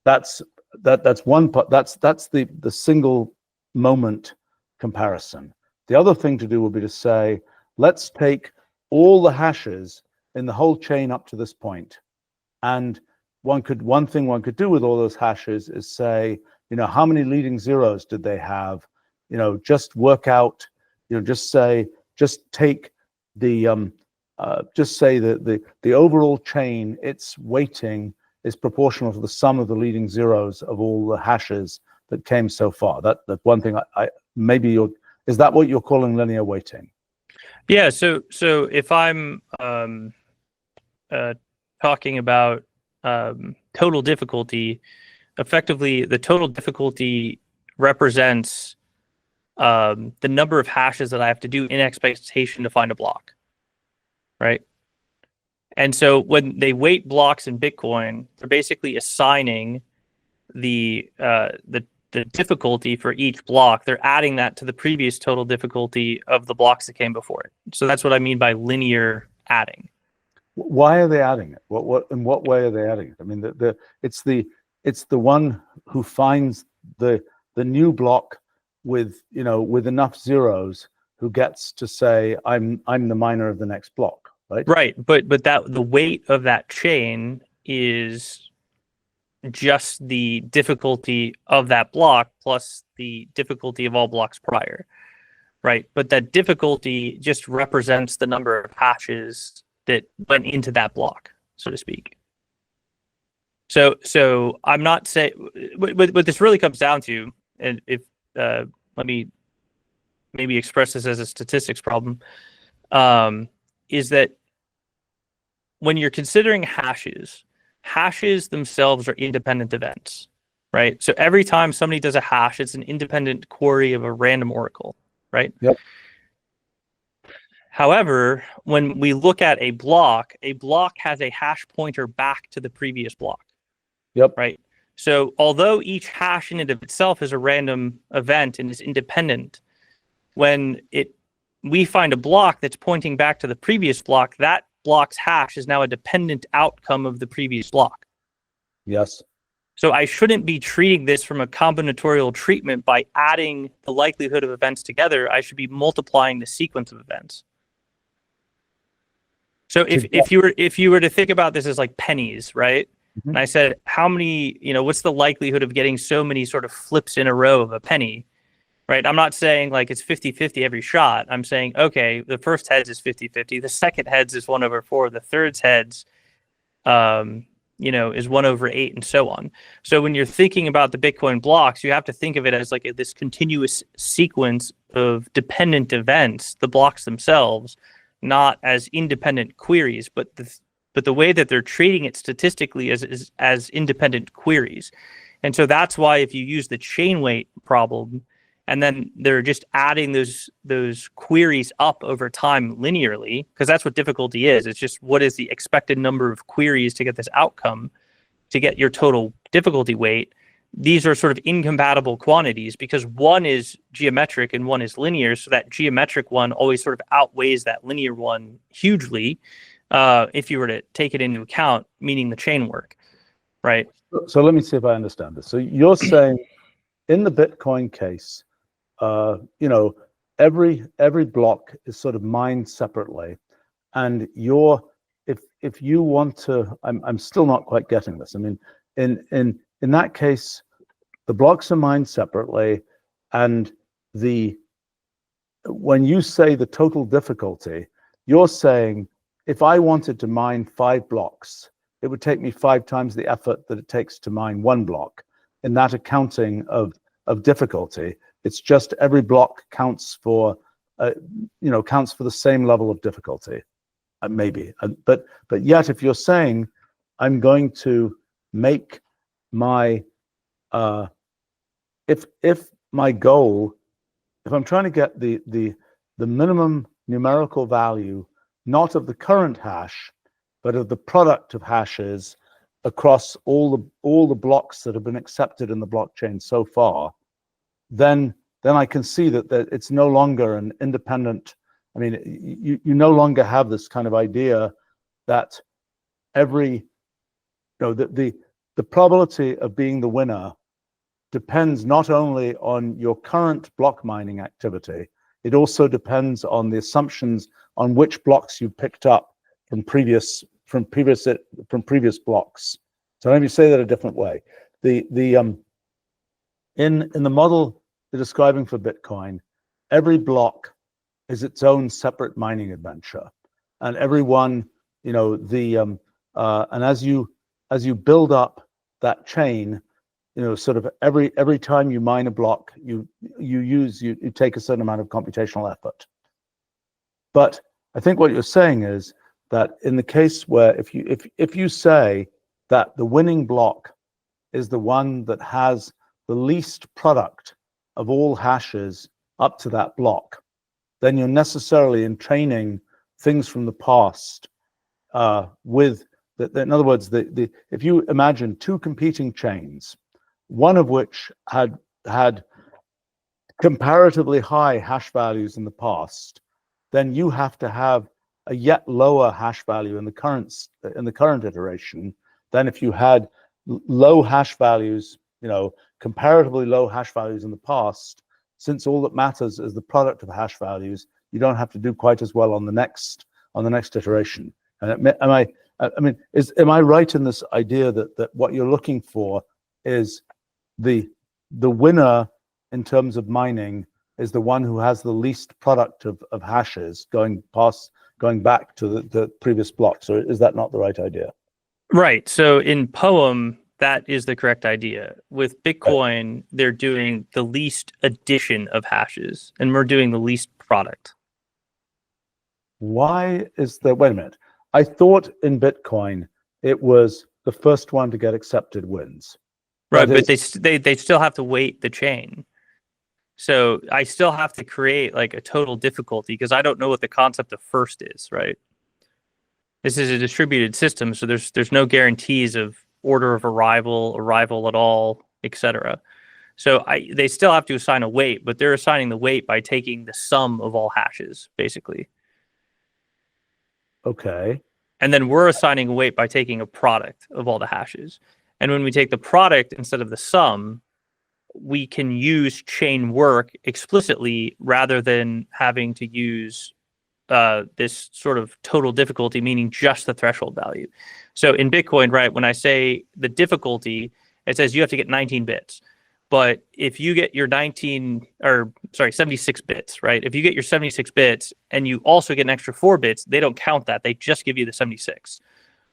Speaker 1: That's one part. That's the single moment comparison. The other thing to do would be to say, let's take all the hashes in the whole chain up to this point, and one thing one could do with all those hashes is say, how many leading zeros did they have? Just work out. Just take the just say that the overall chain, its weighting is proportional to the sum of the leading zeros of all the hashes that came so far. That's one thing. Is that what you're calling linear weighting?
Speaker 2: Yeah. So if I'm talking about total difficulty, effectively the total difficulty represents the number of hashes that I have to do in expectation to find a block. Right. And so when they weight blocks in Bitcoin, they're basically assigning the difficulty for each block. They're adding that to the previous total difficulty of the blocks that came before it. So that's what I mean by linear adding.
Speaker 1: Why are they adding it? In what way are they adding it? I mean, it's the one who finds the new block with enough zeros who gets to say, I'm the miner of the next block, right? Right,
Speaker 2: but the weight of that chain is just the difficulty of that block plus the difficulty of all blocks prior, right? But that difficulty just represents the number of hashes that went into that block, so to speak. So I'm not saying what this really comes down to, and if let me maybe express this as a statistics problem, is that when you're considering hashes themselves are independent events, right? So every time somebody does a hash, it's an independent query of a random oracle, right?
Speaker 1: Yep.
Speaker 2: However, when we look at a block has a hash pointer back to the previous block.
Speaker 1: Yep.
Speaker 2: Right. So although each hash in and of itself is a random event and is independent, when we find a block that's pointing back to the previous block, that block's hash is now a dependent outcome of the previous block.
Speaker 1: Yes.
Speaker 2: So I shouldn't be treating this from a combinatorial treatment by adding the likelihood of events together. I should be multiplying the sequence of events. So if you were to think about this as like pennies, right? Mm-hmm. And I said, how many, what's the likelihood of getting so many sort of flips in a row of a penny? right? I'm not saying like it's 50-50 every shot. I'm saying, okay, the first heads is 50-50. The second heads is 1/4. The third's heads, is 1/8 and so on. So when you're thinking about the Bitcoin blocks, you have to think of it as like this continuous sequence of dependent events, the blocks themselves, not as independent queries, but the way that they're treating it statistically as independent queries. And so that's why if you use the chain weight problem, and then they're just adding those queries up over time linearly, because that's what difficulty is. It's just what is the expected number of queries to get this outcome, to get your total difficulty weight. These are sort of incompatible quantities because one is geometric and one is linear. So that geometric one always sort of outweighs that linear one hugely, if you were to take it into account, meaning the chain work, right?
Speaker 1: So let me see if I understand this. So you're saying in the Bitcoin case, every block is sort of mined separately, and if you want to, I'm still not quite getting this. I mean, in that case, the blocks are mined separately, and when you say the total difficulty, you're saying if I wanted to mine 5 blocks, it would take me 5 times the effort that it takes to mine 1 block. In that accounting of difficulty, it's just every block counts for the same level of difficulty, maybe. But yet, if you're saying I'm going to make my if my goal, if I'm trying to get the minimum numerical value, not of the current hash, but of the product of hashes across all the blocks that have been accepted in the blockchain so far, then I can see that it's no longer an independent. I mean, you no longer have this kind of idea that the probability of being the winner depends not only on your current block mining activity, it also depends on the assumptions on which blocks you picked up from previous blocks. So let me say that a different way. In the model they're describing for Bitcoin, every block is its own separate mining adventure, and everyone, and as you build up that chain, sort of every time you mine a block, you take a certain amount of computational effort. But I think what you're saying is that in the case where if you say that the winning block is the one that has the least product of all hashes up to that block, then you're necessarily entraining things from the past in other words, if you imagine 2 competing chains, one of which had comparatively high hash values in the past, then you have to have a yet lower hash value in the current iteration than if you had low hash values, comparatively low hash values in the past. Since all that matters is the product of hash values, you don't have to do quite as well on the next iteration. And am I right in this idea that what you're looking for is the winner in terms of mining is the one who has the least product of hashes going back to the previous blocks, or is that not the right idea?
Speaker 2: Right. So in PoEM, that is the correct idea. With Bitcoin,
Speaker 1: Right.
Speaker 2: They're doing the least addition of hashes, and we're doing the least product.
Speaker 1: Why is there? Wait a minute. I thought in Bitcoin it was the first one to get accepted wins.
Speaker 2: Right, but they still have to weight the chain. So I still have to create like a total difficulty because I don't know what the concept of first is, right? This is a distributed system, so there's no guarantees of order of arrival at all, etc. So they still have to assign a weight, but they're assigning the weight by taking the sum of all hashes, basically.
Speaker 1: Okay.
Speaker 2: And then we're assigning a weight by taking a product of all the hashes. And when we take the product instead of the sum, we can use Chainwork explicitly rather than having to use this sort of total difficulty, meaning just the threshold value. So in Bitcoin, right, when I say the difficulty, it says you have to get 19 bits. But if you get your 76 bits, right? If you get your 76 bits and you also get an extra 4 bits, they don't count that. They just give you the 76.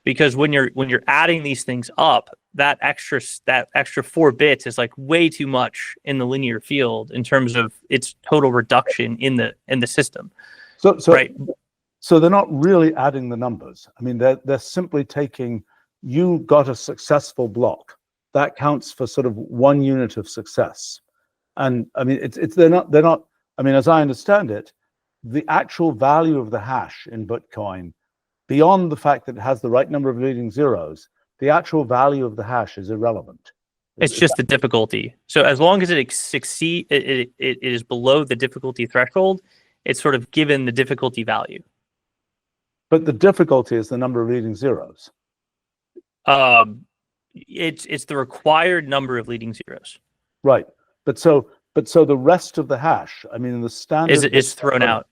Speaker 2: Because when you're adding these things up, that extra 4 bits is like way too much in the linear field in terms of its total reduction in the system.
Speaker 1: So
Speaker 2: right.
Speaker 1: So they're not really adding the numbers. I mean, they're simply taking, you got a successful block. That counts for sort of 1 unit of success. And I mean, they're not, I mean, as I understand it, the actual value of the hash in Bitcoin, beyond the fact that it has the right number of leading zeros, the actual value of the hash is irrelevant.
Speaker 2: It's just the difficulty. So as long as it is below the difficulty threshold, it's sort of given the difficulty value.
Speaker 1: But the difficulty is the number of leading zeros.
Speaker 2: It's the required number of leading zeros.
Speaker 1: Right. But so the rest of the hash, I mean, the standard
Speaker 2: is thrown out.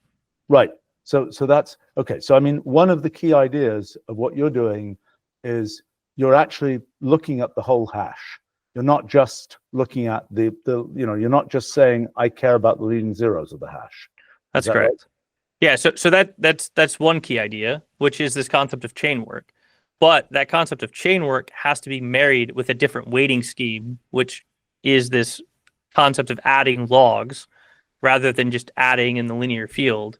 Speaker 1: Right. So that's okay. So I mean, one of the key ideas of what you're doing is you're actually looking at the whole hash. You're not just looking at the you're not just saying I care about the leading zeros of the hash.
Speaker 2: That's correct. Right? Yeah. So that's one key idea, which is this concept of Chainwork. But that concept of Chainwork has to be married with a different weighting scheme, which is this concept of adding logs rather than just adding in the linear field.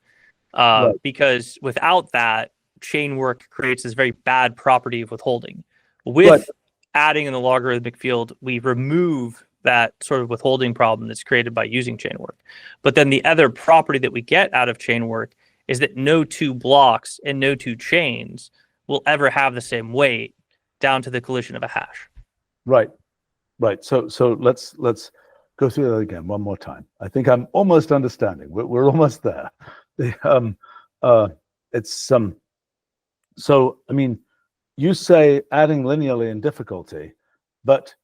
Speaker 2: Right. Because without that, Chainwork creates this very bad property of withholding. With adding in the logarithmic field, we remove that sort of withholding problem that's created by using Chainwork. But then the other property that we get out of Chainwork is that no 2 blocks and no 2 chains will ever have the same weight down to the collision of a hash. Right.
Speaker 1: So let's go through that again one more time. I think I'm almost understanding. We're almost there. So I mean, you say adding linearly in difficulty, but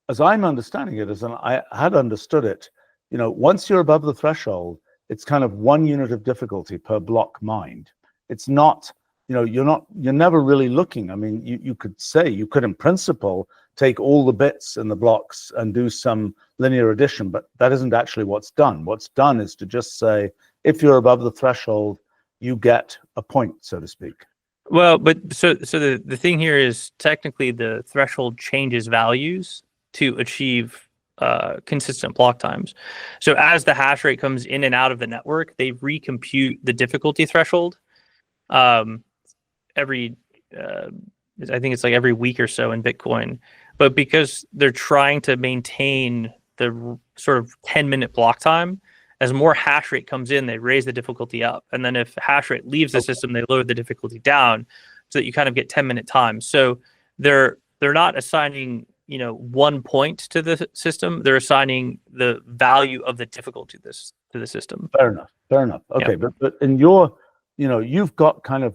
Speaker 1: as I'm understanding it, as I had understood it, once you're above the threshold, it's kind of 1 unit of difficulty per block mined. It's not. You're never really looking. I mean, you could in principle take all the bits in the blocks and do some linear addition, but that isn't actually what's done. What's done is to just say, if you're above the threshold, you get a point, so to speak.
Speaker 2: Well, but so the thing here is technically the threshold changes values to achieve consistent block times. So as the hash rate comes in and out of the network, they recompute the difficulty threshold. Every I think it's like every week or so in Bitcoin, but because they're trying to maintain the sort of 10-minute block time, as more hash rate comes in, they raise the difficulty up, and then if hash rate leaves the system, they lower the difficulty down, so that you kind of get 10-minute times. So they're not assigning 1 point to the system; they're assigning the value of the difficulty to the system.
Speaker 1: Fair enough. Okay, yeah. But in your you've got kind of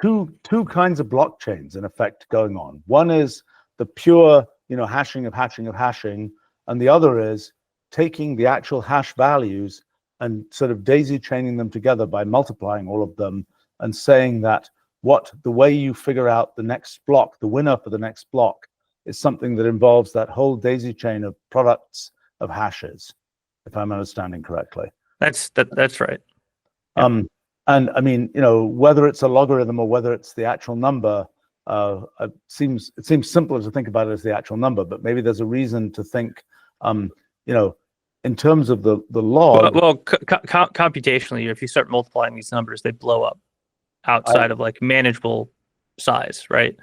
Speaker 1: two kinds of blockchains in effect going on. One is the pure, hashing of hashing, and the other is taking the actual hash values and sort of daisy chaining them together by multiplying all of them and saying that the way you figure out the next block, the winner for the next block, is something that involves that whole daisy chain of products of hashes, if I'm understanding correctly.
Speaker 2: That's right.
Speaker 1: Yeah. And I mean, whether it's a logarithm or whether it's the actual number, it seems simpler to think about it as the actual number. But maybe there's a reason to think, in terms of the log.
Speaker 2: Well, computationally, if you start multiplying these numbers, they blow up outside of like manageable size, right?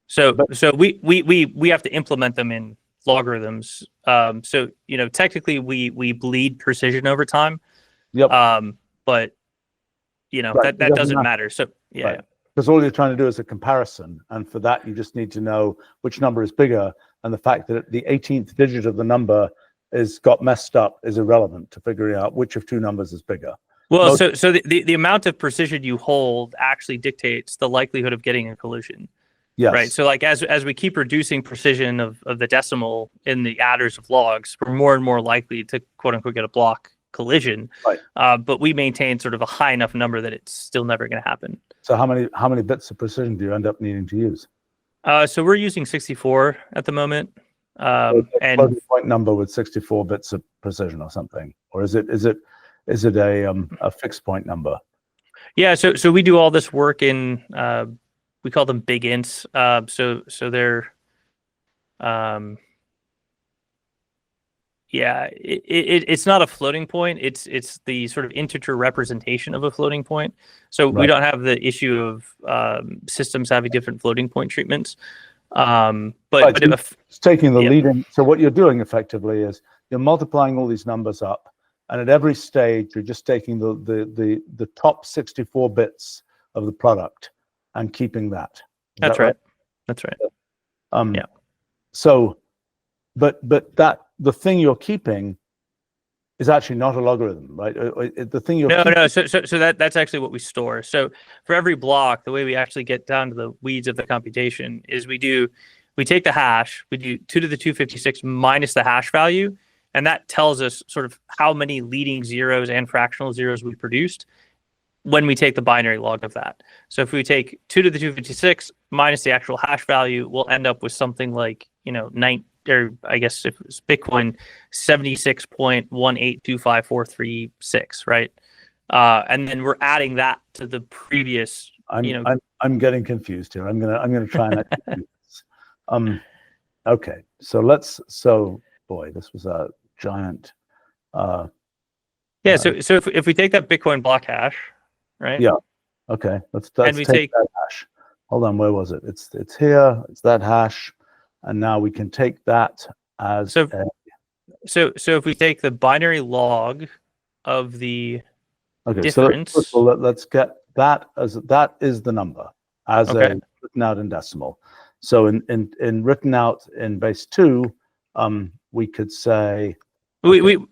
Speaker 2: So we have to implement them in logarithms. So technically we bleed precision over time.
Speaker 1: Yep.
Speaker 2: But right. that doesn't matter. So yeah.
Speaker 1: Right. Because all you're trying to do is a comparison, and for that you just need to know which number is bigger, and the fact that the 18th digit of the number got messed up is irrelevant to figuring out which of 2 numbers is bigger.
Speaker 2: Well, so the amount of precision you hold actually dictates the likelihood of getting a collision.
Speaker 1: Yes.
Speaker 2: Right. So like as we keep reducing precision of the decimal in the adders of logs, we're more and more likely to quote unquote get a block collision.
Speaker 1: Right.
Speaker 2: But we maintain sort of a high enough number that it's still never going to happen.
Speaker 1: So how many bits of precision do you end up needing to use?
Speaker 2: So we're using 64 at the moment. And
Speaker 1: floating point number with 64 bits of precision or something, or is it a fixed point number?
Speaker 2: yeah, so we do all this work in we call them big ints. So they're yeah, it's not a floating point. It's the sort of integer representation of a floating point. So we
Speaker 1: Right.
Speaker 2: don't have the issue of systems having different floating point treatments. But
Speaker 1: Right, so
Speaker 2: if,
Speaker 1: it's taking the
Speaker 2: yeah.
Speaker 1: leading. So what you're doing effectively is you're multiplying all these numbers up, and at every stage you're just taking the top 64 bits of the product and keeping that. Is
Speaker 2: that's
Speaker 1: that
Speaker 2: right. That's right. Yeah.
Speaker 1: So, but that the thing you're keeping is actually not a logarithm, right? The thing you're keeping,
Speaker 2: No. So that's actually what we store. So for every block, the way we actually get down to the weeds of the computation is we take the hash, we do 2 to the 256 minus the hash value, and that tells us sort of how many leading zeros and fractional zeros we produced when we take the binary log of that. So if we take 2 to the 256 minus the actual hash value, we'll end up with something like, or I guess if it's Bitcoin, 76.1825436, right? And then we're adding that to the previous.
Speaker 1: I'm getting confused here. I'm gonna try and execute this. Okay, so boy, this was a giant.
Speaker 2: So if we take that Bitcoin block hash, right?
Speaker 1: Yeah. Okay. Let's
Speaker 2: we
Speaker 1: take that hash. Hold on. Where was it? It's here. It's that hash, and now we can take that as.
Speaker 2: So if we take the binary log of the difference.
Speaker 1: So let's get that as that is the number as a written out in decimal. So in written out in base 2, we could say.
Speaker 2: We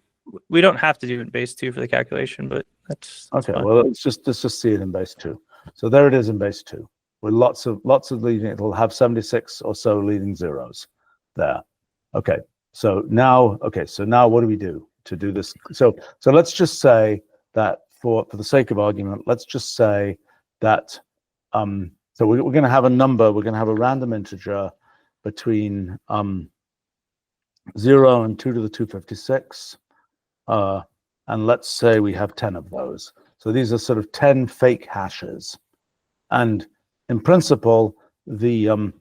Speaker 2: don't have to do it in base 2 for the calculation, but that's
Speaker 1: okay.
Speaker 2: fine.
Speaker 1: Well, let's just see it in base 2. So there it is in base 2 with lots of leading. It'll have 76 or so leading zeros there. Okay. So now what do we do to do this? So let's just say that for the sake of argument, let's just say that so we're going to have a number. We're going to have a random integer between 0 and 2 to the 256. And let's say we have 10 of those. So these are sort of 10 fake hashes. And in principle, the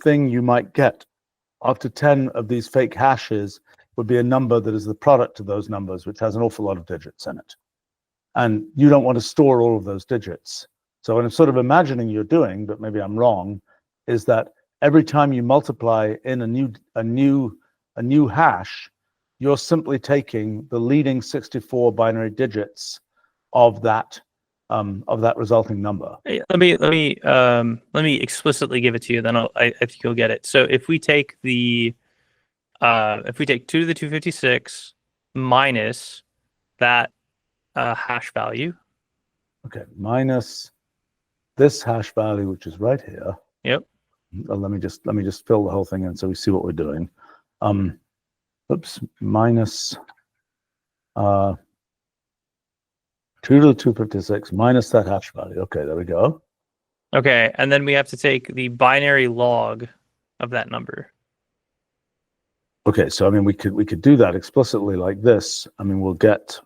Speaker 1: thing you might get after 10 of these fake hashes would be a number that is the product of those numbers, which has an awful lot of digits in it. And you don't want to store all of those digits. So what I'm sort of imagining you're doing, but maybe I'm wrong, is that every time you multiply in a new hash, you're simply taking the leading 64 binary digits of that resulting number.
Speaker 2: Let me explicitly give it to you, then I think you'll get it. So if we take 2 to the 256 minus that hash value.
Speaker 1: Okay, minus this hash value, which is right here.
Speaker 2: Yep.
Speaker 1: Let me just fill the whole thing in so we see what we're doing. Oops, minus 2 to the 256 minus that hash value. Okay, there we go.
Speaker 2: Okay, and then we have to take the binary log of that number.
Speaker 1: Okay, so I mean we could do that explicitly like this. I mean we'll get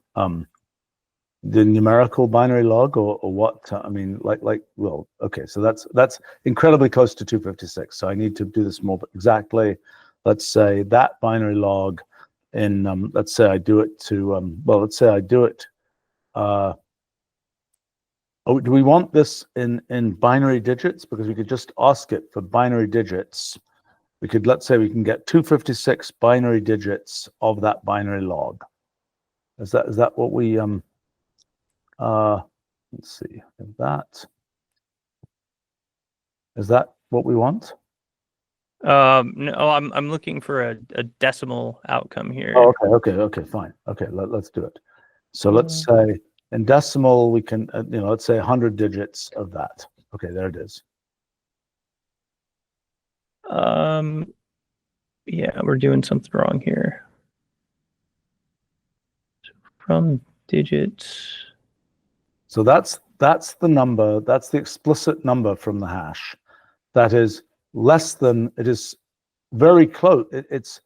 Speaker 1: the numerical binary log or what? I mean well, okay, so that's incredibly close to 256. So I need to do this more exactly. Let's say that binary log in let's say I do it to let's say I do it. Do we want this in binary digits? Because we could just ask it for binary digits. We could, let's say we can get 256 binary digits of that binary log. Is that what we let's see, is that what we want?
Speaker 2: No, I'm looking for a decimal outcome here.
Speaker 1: Oh, okay, fine. Okay, let's do it. So let's say in decimal we can let's say 100 digits of that. Okay, there it is.
Speaker 2: Yeah, we're doing something wrong here. So from digits.
Speaker 1: So that's the number. That's the explicit number from the hash. That is less than it is. very close. It's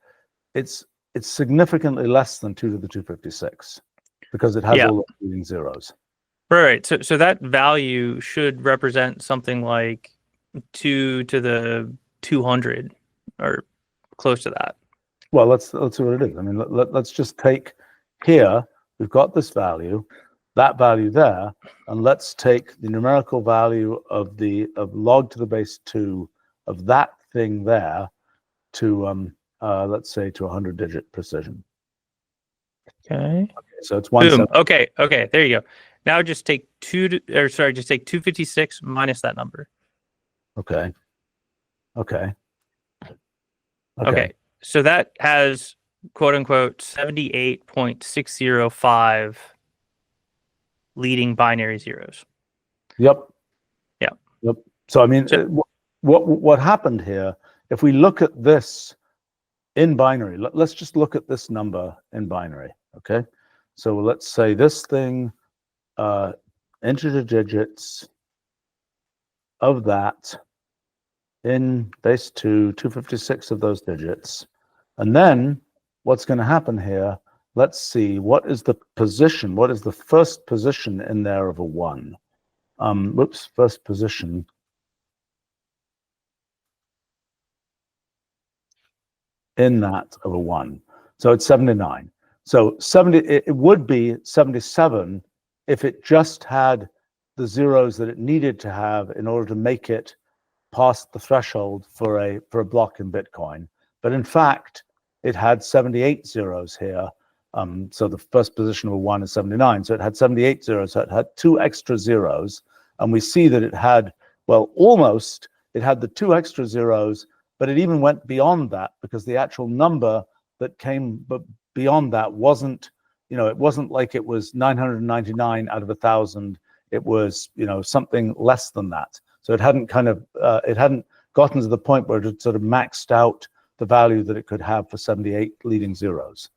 Speaker 1: significantly less than 2 to the 256 because it has all the leading zeros.
Speaker 2: Right. So that value should represent something like 2 to the 200 or close to that.
Speaker 1: Well, let's see what it is. I mean, let's just take here, we've got this value, that value there, and let's take the numerical value of log to the base 2 of that thing there to let's say to 100-digit precision.
Speaker 2: Okay.
Speaker 1: So it's
Speaker 2: Boom. Okay. There you go. Now just take 256 minus that number.
Speaker 1: Okay.
Speaker 2: So that has quote unquote 78.605 leading binary zeros.
Speaker 1: Yep.
Speaker 2: Yeah.
Speaker 1: Yep. So I mean, what happened here? If we look at this in binary, let's just look at this number in binary. Okay. So let's say this thing, integer digits of that in base 2, 256 of those digits. And then what's going to happen here, let's see, what is the position? What is the first position in there of a 1? First position. In that of a 1. So it's 79. So it would be 77 if it just had the zeros that it needed to have in order to make it past the threshold for a block in Bitcoin. But in fact, it had 78 zeros here. So the first position of a 1 is 79. So it had 78 zeros. So it had 2 extra zeros. And we see that it had, well, almost, it had the 2 extra zeros, but it even went beyond that because the actual number that came beyond that wasn't, it wasn't like it was 999 out of 1,000. It was, something less than that. So it hadn't it hadn't gotten to the point where it had sort of maxed out the value that it could have for 78 leading zeros.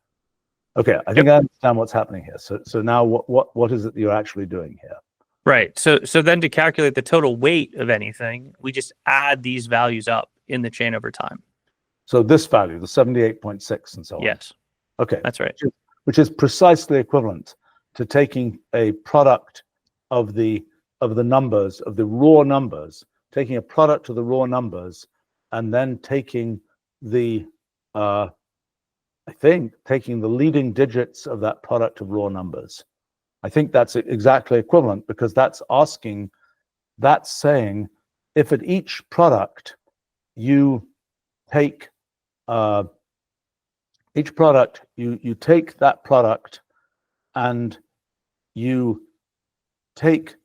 Speaker 1: Okay, I think I understand what's happening here. So now what is it that you're actually doing here?
Speaker 2: Right. So then to calculate the total weight of anything, we just add these values up in the chain over time.
Speaker 1: So this value, the 78.6 and so on.
Speaker 2: Yes.
Speaker 1: Okay.
Speaker 2: That's right.
Speaker 1: Which is precisely equivalent to taking a product of the numbers, of the raw numbers, taking a product of the raw numbers, and then taking the taking the leading digits of that product of raw numbers. I think that's exactly equivalent because that's saying if at each product you take each product, you take that product and you take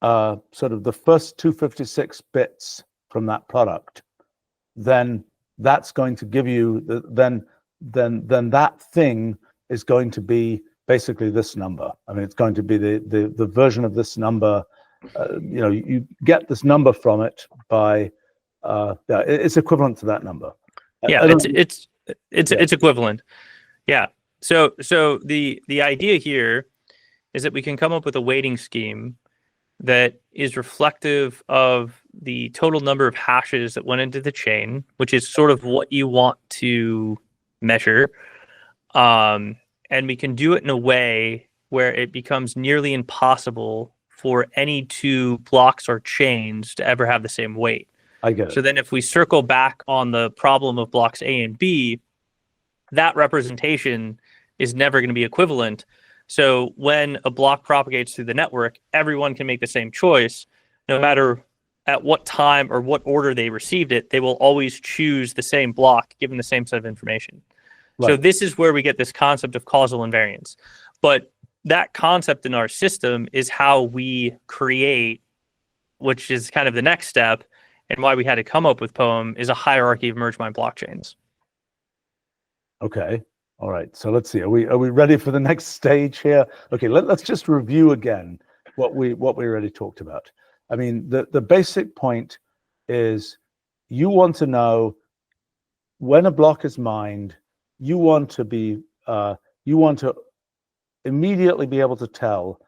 Speaker 1: sort of the first 256 bits from that product, then that's going to give you then that thing is going to be basically this number. I mean, it's going to be the version of this number. You get this number from it by it's equivalent to that number.
Speaker 2: Yeah, it's equivalent. Yeah. So the idea here is that we can come up with a weighting scheme that is reflective of the total number of hashes that went into the chain, which is sort of what you want to measure. And we can do it in a way where it becomes nearly impossible for any two blocks or chains to ever have the same weight.
Speaker 1: I get it.
Speaker 2: So then if we circle back on the problem of blocks A and B, that representation is never going to be equivalent. So when a block propagates through the network, everyone can make the same choice. No matter at what time or what order they received it, they will always choose the same block given the same set of information. Right. So this is where we get this concept of causal invariance. But that concept in our system is how we create, which is kind of the next step, and why we had to come up with PoEM, is a hierarchy of merge mine blockchains.
Speaker 1: Okay. All right. So let's see. Are we ready for the next stage here? Okay. Let's just review again what we already talked about. I mean, the basic point is you want to know when a block is mined. You want to immediately be able to tell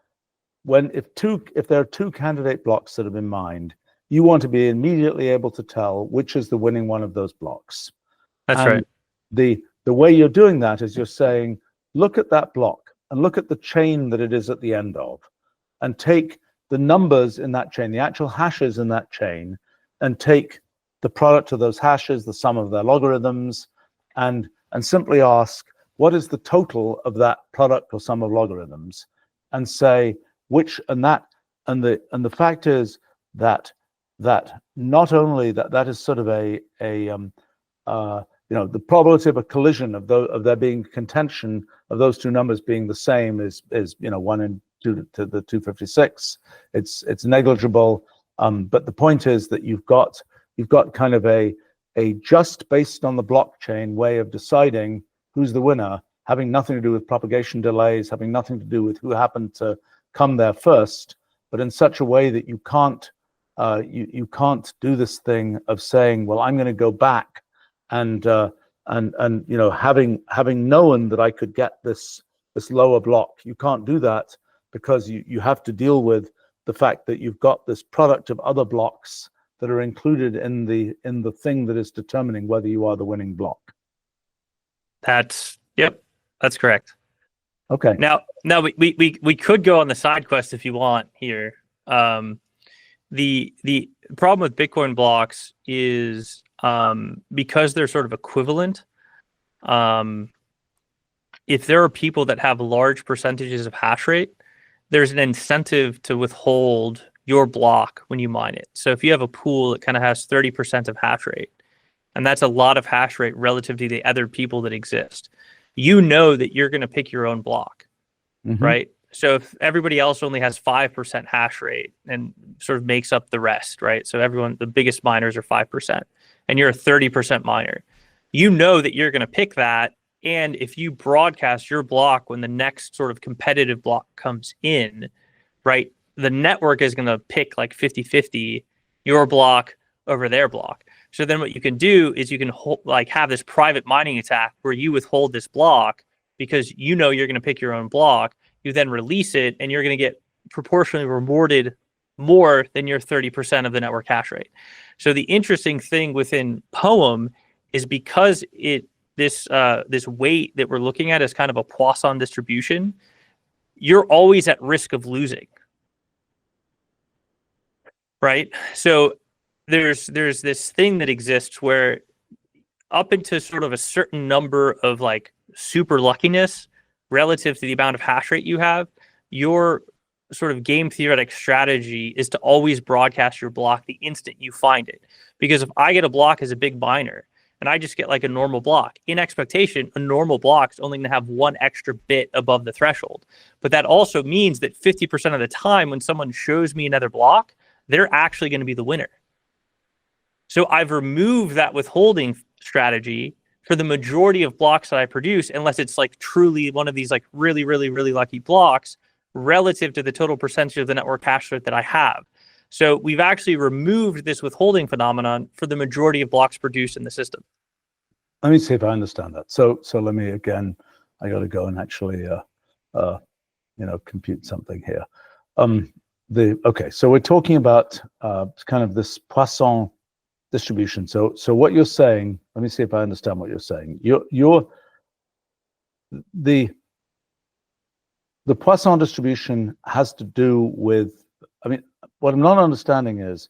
Speaker 1: if there are two candidate blocks that have been mined. You want to be immediately able to tell which is the winning one of those blocks.
Speaker 2: That's
Speaker 1: and
Speaker 2: right.
Speaker 1: the way you're doing that is you're saying, look at that block and look at the chain that it is at the end of, and take the numbers in that chain, the actual hashes in that chain, and take the product of those hashes, the sum of their logarithms, and simply ask, what is the total of that product or sum of logarithms, and say which, and the fact is that not only that is sort of the probability of a collision of there being contention of those two numbers being the same is 1 in 2 to the 256. It's negligible, but the point is that you've got kind of a just based on the blockchain way of deciding who's the winner, having nothing to do with propagation delays, having nothing to do with who happened to come there first, but in such a way that you can't do this thing of saying, well, I'm going to go back and having known that I could get this lower block. You can't do that because you have to deal with the fact that you've got this product of other blocks that are included in the thing that is determining whether you are the winning block.
Speaker 2: That's correct.
Speaker 1: Okay.
Speaker 2: Now we could go on the side quest if you want here. The problem with Bitcoin blocks is because they're sort of equivalent. If there are people that have large percentages of hash rate, there's an incentive to withhold your block when you mine it. So if you have a pool that kind of has 30% of hash rate, and that's a lot of hash rate relative to the other people that exist, you know that you're going to pick your own block, right? So if everybody else only has 5% hash rate and sort of makes up the rest, right? So the biggest miners are 5%, and you're a 30% miner. You know that you're going to pick that, and if you broadcast your block when the next sort of competitive block comes in, right, the network is going to pick like 50-50 your block over their block. So then what you can do is you can have this private mining attack where you withhold this block because you know you're going to pick your own block. You then release it, and you're going to get proportionally rewarded more than your 30% of the network hash rate. So the interesting thing within PoEM is because this weight that we're looking at is kind of a Poisson distribution, you're always at risk of losing, right? So there's this thing that exists where up into sort of a certain number of like super luckiness relative to the amount of hash rate you have, your sort of game theoretic strategy is to always broadcast your block the instant you find it. Because if I get a block as a big miner and I just get like a normal block, in expectation, a normal block is only going to have one extra bit above the threshold. But that also means that 50% of the time when someone shows me another block, they're actually going to be the winner. So I've removed that withholding strategy for the majority of blocks that I produce, unless it's like truly one of these like really, really, really lucky blocks relative to the total percentage of the network hash rate that I have. So we've actually removed this withholding phenomenon for the majority of blocks produced in the system.
Speaker 1: Let me see if I understand that. So let me again, I got to go and actually, compute something here. Okay, so we're talking about kind of this Poisson distribution. So what you're saying, let me see if I understand what you're saying. The Poisson distribution has to do with, I mean, what I'm not understanding is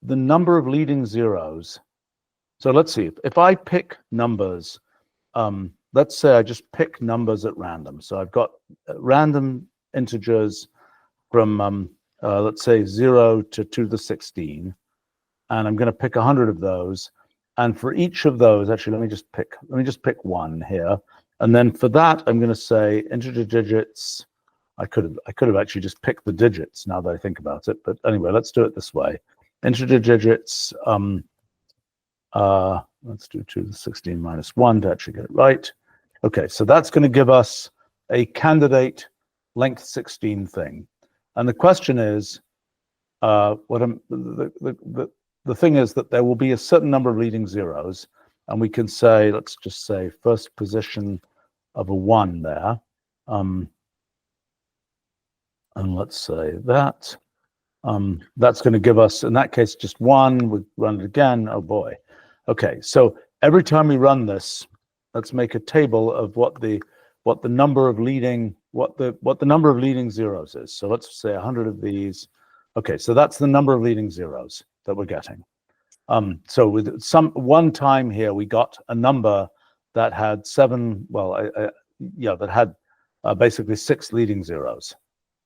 Speaker 1: the number of leading zeros. So let's see, if I pick numbers, let's say I just pick numbers at random. So I've got random integers from, let's say 0 to 2 to the 16. And I'm going to pick 100 of those. And for each of those, actually, let me just pick one here. And then for that, I'm going to say integer digits. I could have actually just picked the digits now that I think about it. But anyway, let's do it this way. Integer digits. Let's do 2 to the 16 minus 1 to actually get it right. Okay, so that's going to give us a candidate length 16 thing. And the question is, the thing is that there will be a certain number of leading zeros, and we can say, let's just say first position of a 1 there. And let's say that. That's going to give us, in that case, just 1. We run it again. Oh boy. Okay, so every time we run this, let's make a table of what the number of leading zeros is. So let's say 100 of these. Okay, so that's the number of leading zeros that we're getting. So with one time here, we got a number that had basically 6 leading zeros.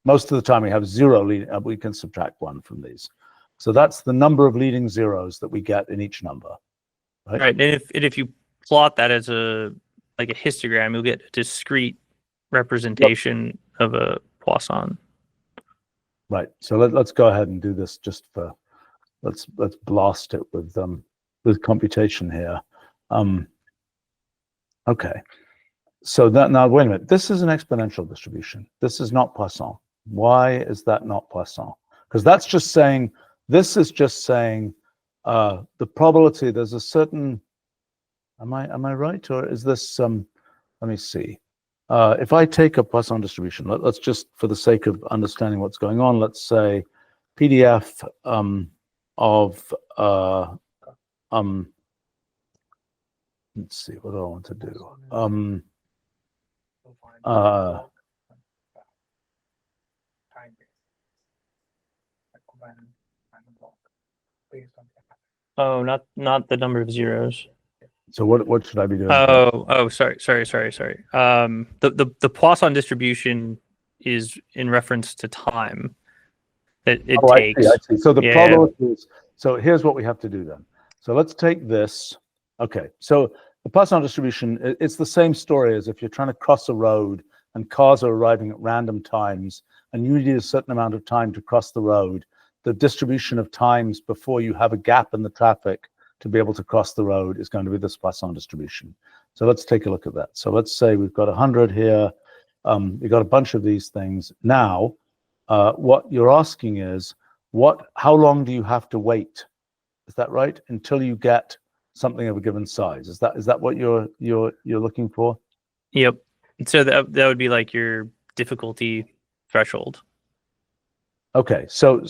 Speaker 1: Most of the time we have 0 leading, we can subtract 1 from these. So that's the number of leading zeros that we get in each number. Right.
Speaker 2: And if you plot that as a histogram, you'll get a discrete representation of a Poisson.
Speaker 1: Right. So let's go ahead and do this just for let's blast it with computation here. Okay. So now wait a minute. This is an exponential distribution. This is not Poisson. Why is that not Poisson? Because that's just saying, this is just saying the probability, there's a certain, am I right? Or is this let me see. If I take a Poisson distribution, let's just, for the sake of understanding what's going on, let's say PDF of let's see, what do I want to do?
Speaker 2: Oh, not the number of zeros.
Speaker 1: So what should I be doing?
Speaker 2: Sorry. The Poisson distribution is in reference to time that it takes.
Speaker 1: I see. So the probability is, so here's what we have to do then. So let's take this. Okay, so the Poisson distribution, it's the same story as if you're trying to cross a road and cars are arriving at random times and you need a certain amount of time to cross the road. The distribution of times before you have a gap in the traffic to be able to cross the road is going to be this Poisson distribution. So let's take a look at that. So let's say we've got 100 here. We've got a bunch of these things. Now, what you're asking is, how long do you have to wait? Is that right? Until you get something of a given size. Is that what you're looking for?
Speaker 2: Yep. So that would be like your difficulty threshold.
Speaker 1: Okay. So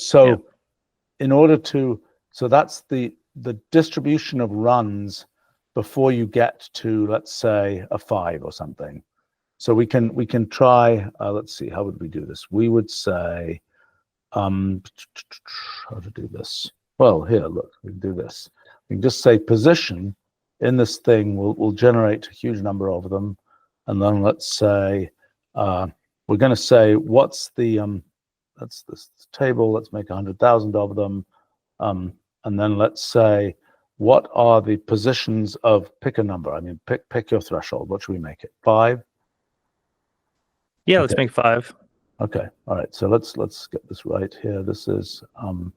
Speaker 1: in order to, so that's the distribution of runs before you get to, let's say, a 5 or something. So we can try, let's see, how would we do this? We would say, how to do this? Well, here, look, we can do this. We can just say position in this thing will generate a huge number of them. And then let's say, we're going to say, what's the, that's this table, let's make 100,000 of them. And then let's say, what are the positions of, pick a number. I mean, pick your threshold. What should we make it? 5?
Speaker 2: Yeah,
Speaker 1: okay.
Speaker 2: Let's make 5.
Speaker 1: Okay. All right. So let's get this right here. This is the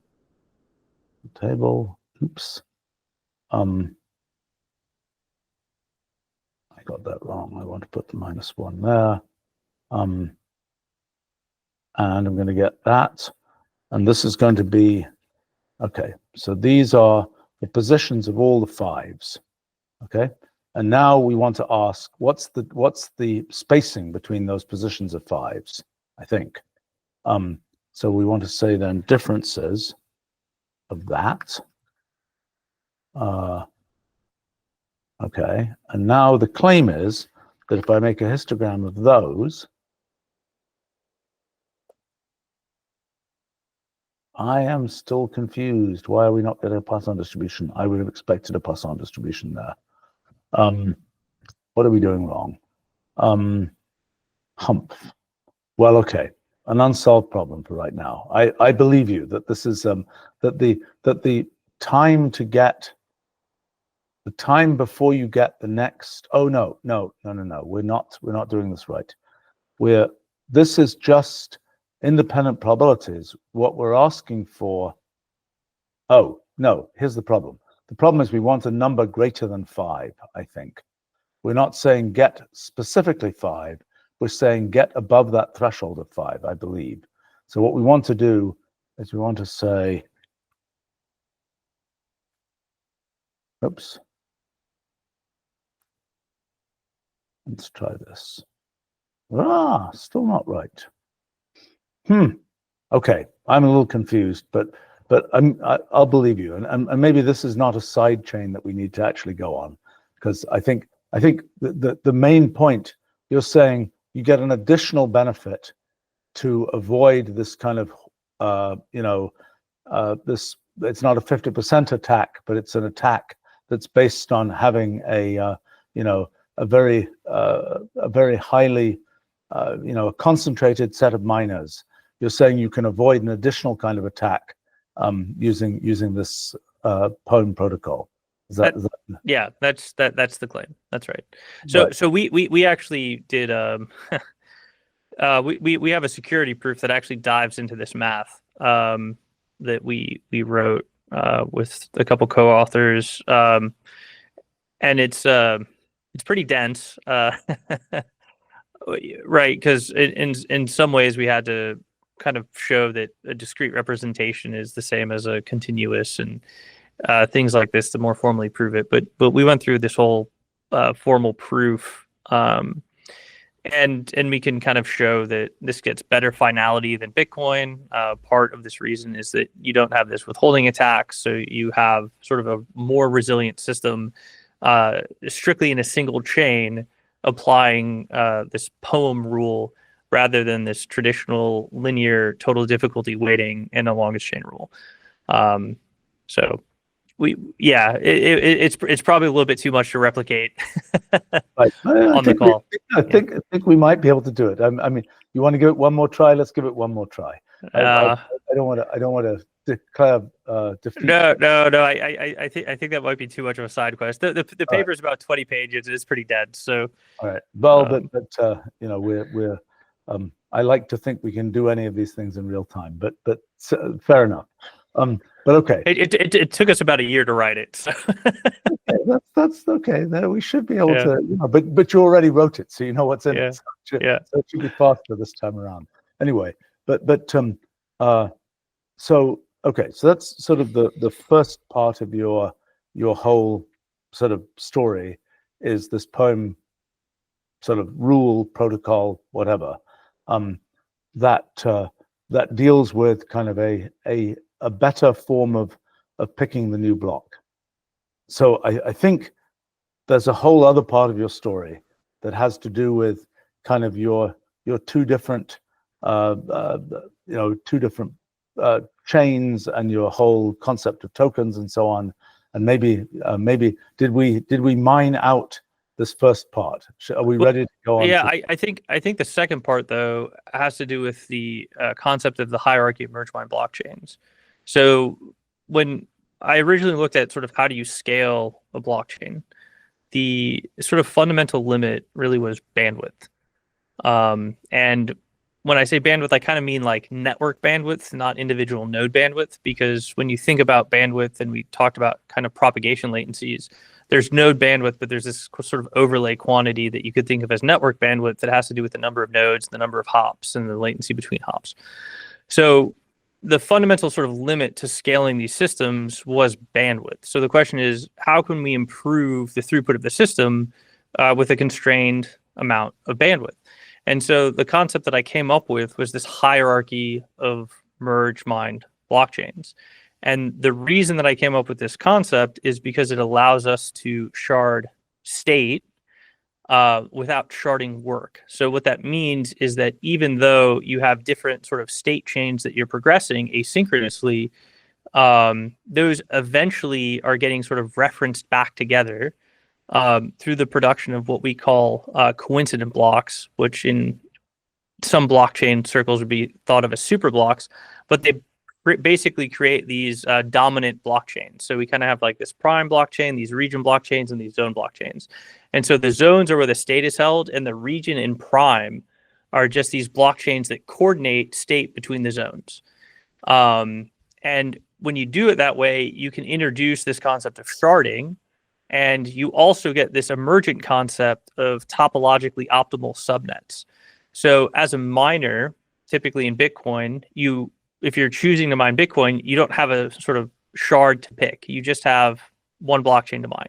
Speaker 1: table. Oops. I got that wrong. I want to put the -1 there. And I'm going to get that. And this is going to be, okay. So these are the positions of all the 5s. Okay. And now we want to ask, what's the spacing between those positions of 5s, I think. So we want to say then differences of that. Okay, and now the claim is that if I make a histogram of those, I am still confused. Why are we not getting a Poisson distribution? I would have expected a Poisson distribution there. What are we doing wrong? Humph. Well, okay, an unsolved problem for right now. I believe you that this is that the time to get, the time before you get the next. Oh no, we're not doing this right. This is just independent probabilities. What we're asking for. Oh no, here's the problem. The problem is we want a number greater than 5, I think. We're not saying get specifically 5. We're saying get above that threshold of 5, I believe. So what we want to do is we want to say, oops. Let's try this. Still not right. Okay, I'm a little confused, but I'll believe you. And maybe this is not a side chain that we need to actually go on. because I think the main point, you're saying you get an additional benefit to avoid this kind of this, it's not a 50% attack, but it's an attack that's based on having a very highly a concentrated set of miners. You're saying you can avoid an additional kind of attack using this PoEM protocol. Is that?
Speaker 2: Yeah, that's the claim. That's right. So
Speaker 1: Right.
Speaker 2: so we actually did we have a security proof that actually dives into this math that we wrote with a couple co-authors, and it's pretty dense, right? Because in some ways we had to kind of show that a discrete representation is the same as a continuous and things like this to more formally prove it. But we went through this whole formal proof. And we can kind of show that this gets better finality than Bitcoin. Part of this reason is that you don't have this withholding attack, so you have sort of a more resilient system strictly in a single chain applying this PoEM rule rather than this traditional linear total difficulty weighting and a longest chain rule. So it's probably a little bit too much to replicate
Speaker 1: Right.
Speaker 2: on the call.
Speaker 1: I think we might be able to do it. I mean, you want to give it one more try? Let's give it one more try. I don't want to declare defeat.
Speaker 2: No. I think that might be too much of a side quest. The paper is about 20 pages. It is pretty dense. So
Speaker 1: all right. Well, but we're I like to think we can do any of these things in real time. But fair enough. But okay.
Speaker 2: It took us about a year to write it. So.
Speaker 1: Okay, that's okay. Then we should be able to. But you already wrote it, so you know what's in it. So it should be faster this time around. Anyway, so okay, so that's sort of the first part of your whole sort of story is this PoEM sort of rule, protocol, whatever, that deals with kind of a better form of picking the new block. So I think there's a whole other part of your story that has to do with kind of your two different chains and your whole concept of tokens and so on. And maybe did we mine out this first part? Are we ready to go on?
Speaker 2: Yeah, I think the second part though has to do with the concept of the hierarchy of merge mined blockchains. So when I originally looked at sort of how do you scale a blockchain, the sort of fundamental limit really was bandwidth. And when I say bandwidth, I kind of mean like network bandwidth, not individual node bandwidth, because when you think about bandwidth and we talked about kind of propagation latencies, there's node bandwidth, but there's this sort of overlay quantity that you could think of as network bandwidth that has to do with the number of nodes, the number of hops, and the latency between hops. So the fundamental sort of limit to scaling these systems was bandwidth. So the question is, how can we improve the throughput of the system with a constrained amount of bandwidth? And so the concept that I came up with was this hierarchy of merge mined blockchains. And the reason that I came up with this concept is because it allows us to shard state without sharding work. So what that means is that even though you have different sort of state chains that you're progressing asynchronously, those eventually are getting sort of referenced back together through the production of what we call coincident blocks, which in some blockchain circles would be thought of as super blocks, but they basically create these dominant blockchains. So we kind of have like this prime blockchain, these region blockchains, and these zone blockchains. And so the zones are where the state is held, and the region and prime are just these blockchains that coordinate state between the zones. And when you do it that way, you can introduce this concept of sharding, and you also get this emergent concept of topologically optimal subnets. So as a miner, typically in Bitcoin, if you're choosing to mine Bitcoin, you don't have a sort of shard to pick. You just have one blockchain to mine.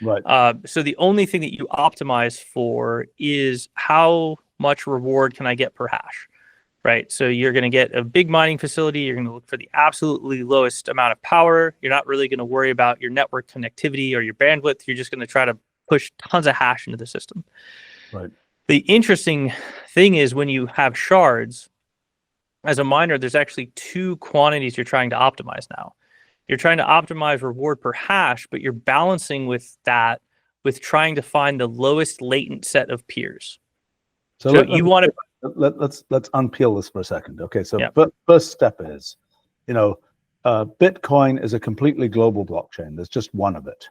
Speaker 1: Right.
Speaker 2: So the only thing that you optimize for is how much reward can I get per hash, right? So you're going to get a big mining facility. You're going to look for the absolutely lowest amount of power. You're not really going to worry about your network connectivity or your bandwidth. You're just going to try to push tons of hash into the system.
Speaker 1: Right.
Speaker 2: The interesting thing is when you have shards, as a miner, there's actually two quantities you're trying to optimize now. You're trying to optimize reward per hash, but you're balancing with that with trying to find the lowest latent set of peers.
Speaker 1: So
Speaker 2: you want to
Speaker 1: let's unpeel this for a second. Okay, so
Speaker 2: yeah.
Speaker 1: First step is, Bitcoin is a completely global blockchain. There's just one of it.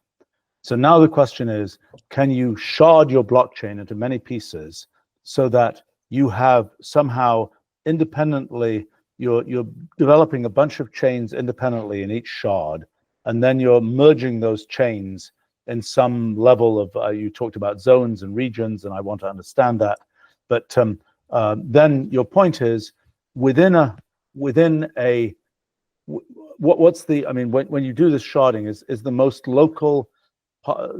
Speaker 1: So now the question is, can you shard your blockchain into many pieces so that you have somehow independently, you're developing a bunch of chains independently in each shard, and then you're merging those chains in some level of, you talked about zones and regions, and I want to understand that. But then your point is, within a, what's the, I mean, when you do this sharding, is the most local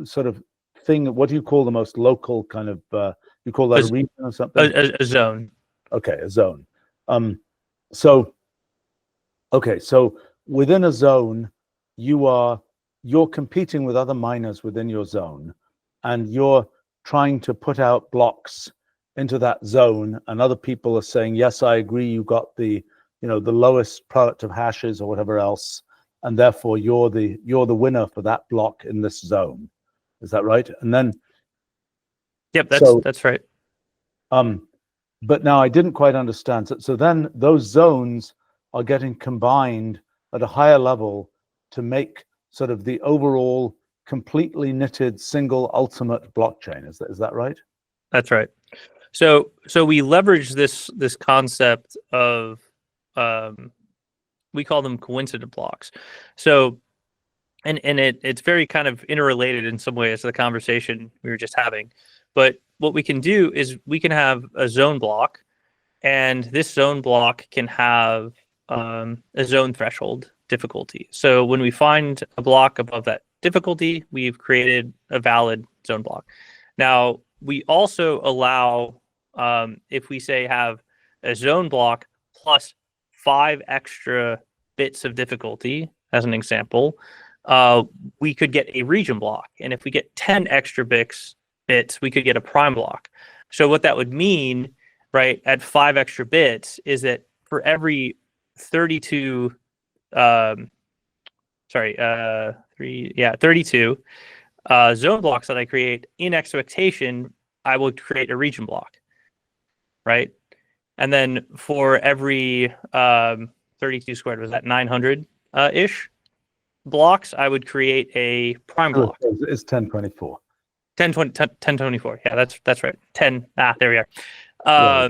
Speaker 1: sort of thing, what do you call the most local kind of, you call that a region or something?
Speaker 2: A zone.
Speaker 1: Okay, a zone. So within a zone, you're competing with other miners within your zone, and you're trying to put out blocks into that zone, and other people are saying, yes, I agree, you got the the lowest product of hashes or whatever else, and therefore you're the winner for that block in this zone. Is that right? And then
Speaker 2: yep, that's right.
Speaker 1: But now I didn't quite understand. So then those zones are getting combined at a higher level to make sort of the overall completely knitted single ultimate blockchain. Is that right?
Speaker 2: That's right. So we leverage this concept of we call them coincident blocks. So and it's very kind of interrelated in some ways to the conversation we were just having. But what we can do is we can have a zone block, and this zone block can have a zone threshold difficulty. So when we find a block above that difficulty, we've created a valid zone block. Now, we also allow, if we say have a zone block plus 5 extra bits of difficulty, as an example, we could get a region block. And if we get 10 extra bits, we could get a prime block. So what that would mean, right, at 5 extra bits is that for every 32 zone blocks that I create, in expectation, I will create a region block, right? And then for every 32 squared, was that 900 ish blocks, I would create a prime block.
Speaker 1: It's 1024.
Speaker 2: 1024. Yeah, that's right. 10. There we are.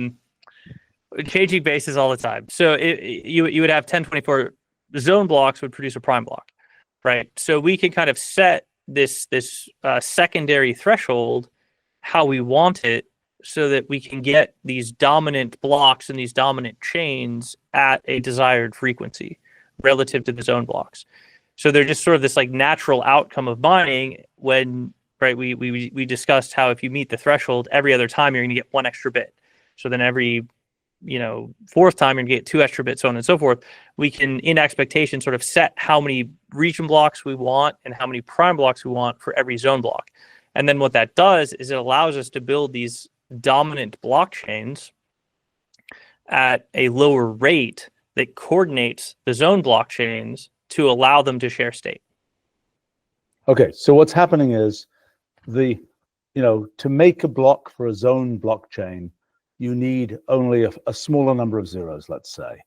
Speaker 2: Changing bases all the time. So you would have 1024 zone blocks would produce a prime block, right? So we can kind of set this secondary threshold how we want it, so that we can get these dominant blocks and these dominant chains at a desired frequency relative to the zone blocks. So they're just sort of this like natural outcome of mining when, right, we discussed how if you meet the threshold, every other time you're going to get 1 extra bit. So then every, 4th time you're going to get 2 extra bits, so on and so forth. We can, in expectation, sort of set how many region blocks we want and how many prime blocks we want for every zone block. And then what that does is it allows us to build these dominant blockchains at a lower rate that coordinates the zone blockchains to allow them to share state.
Speaker 1: Okay, so what's happening is to make a block for a zone blockchain, you need only a smaller number of zeros, let's say.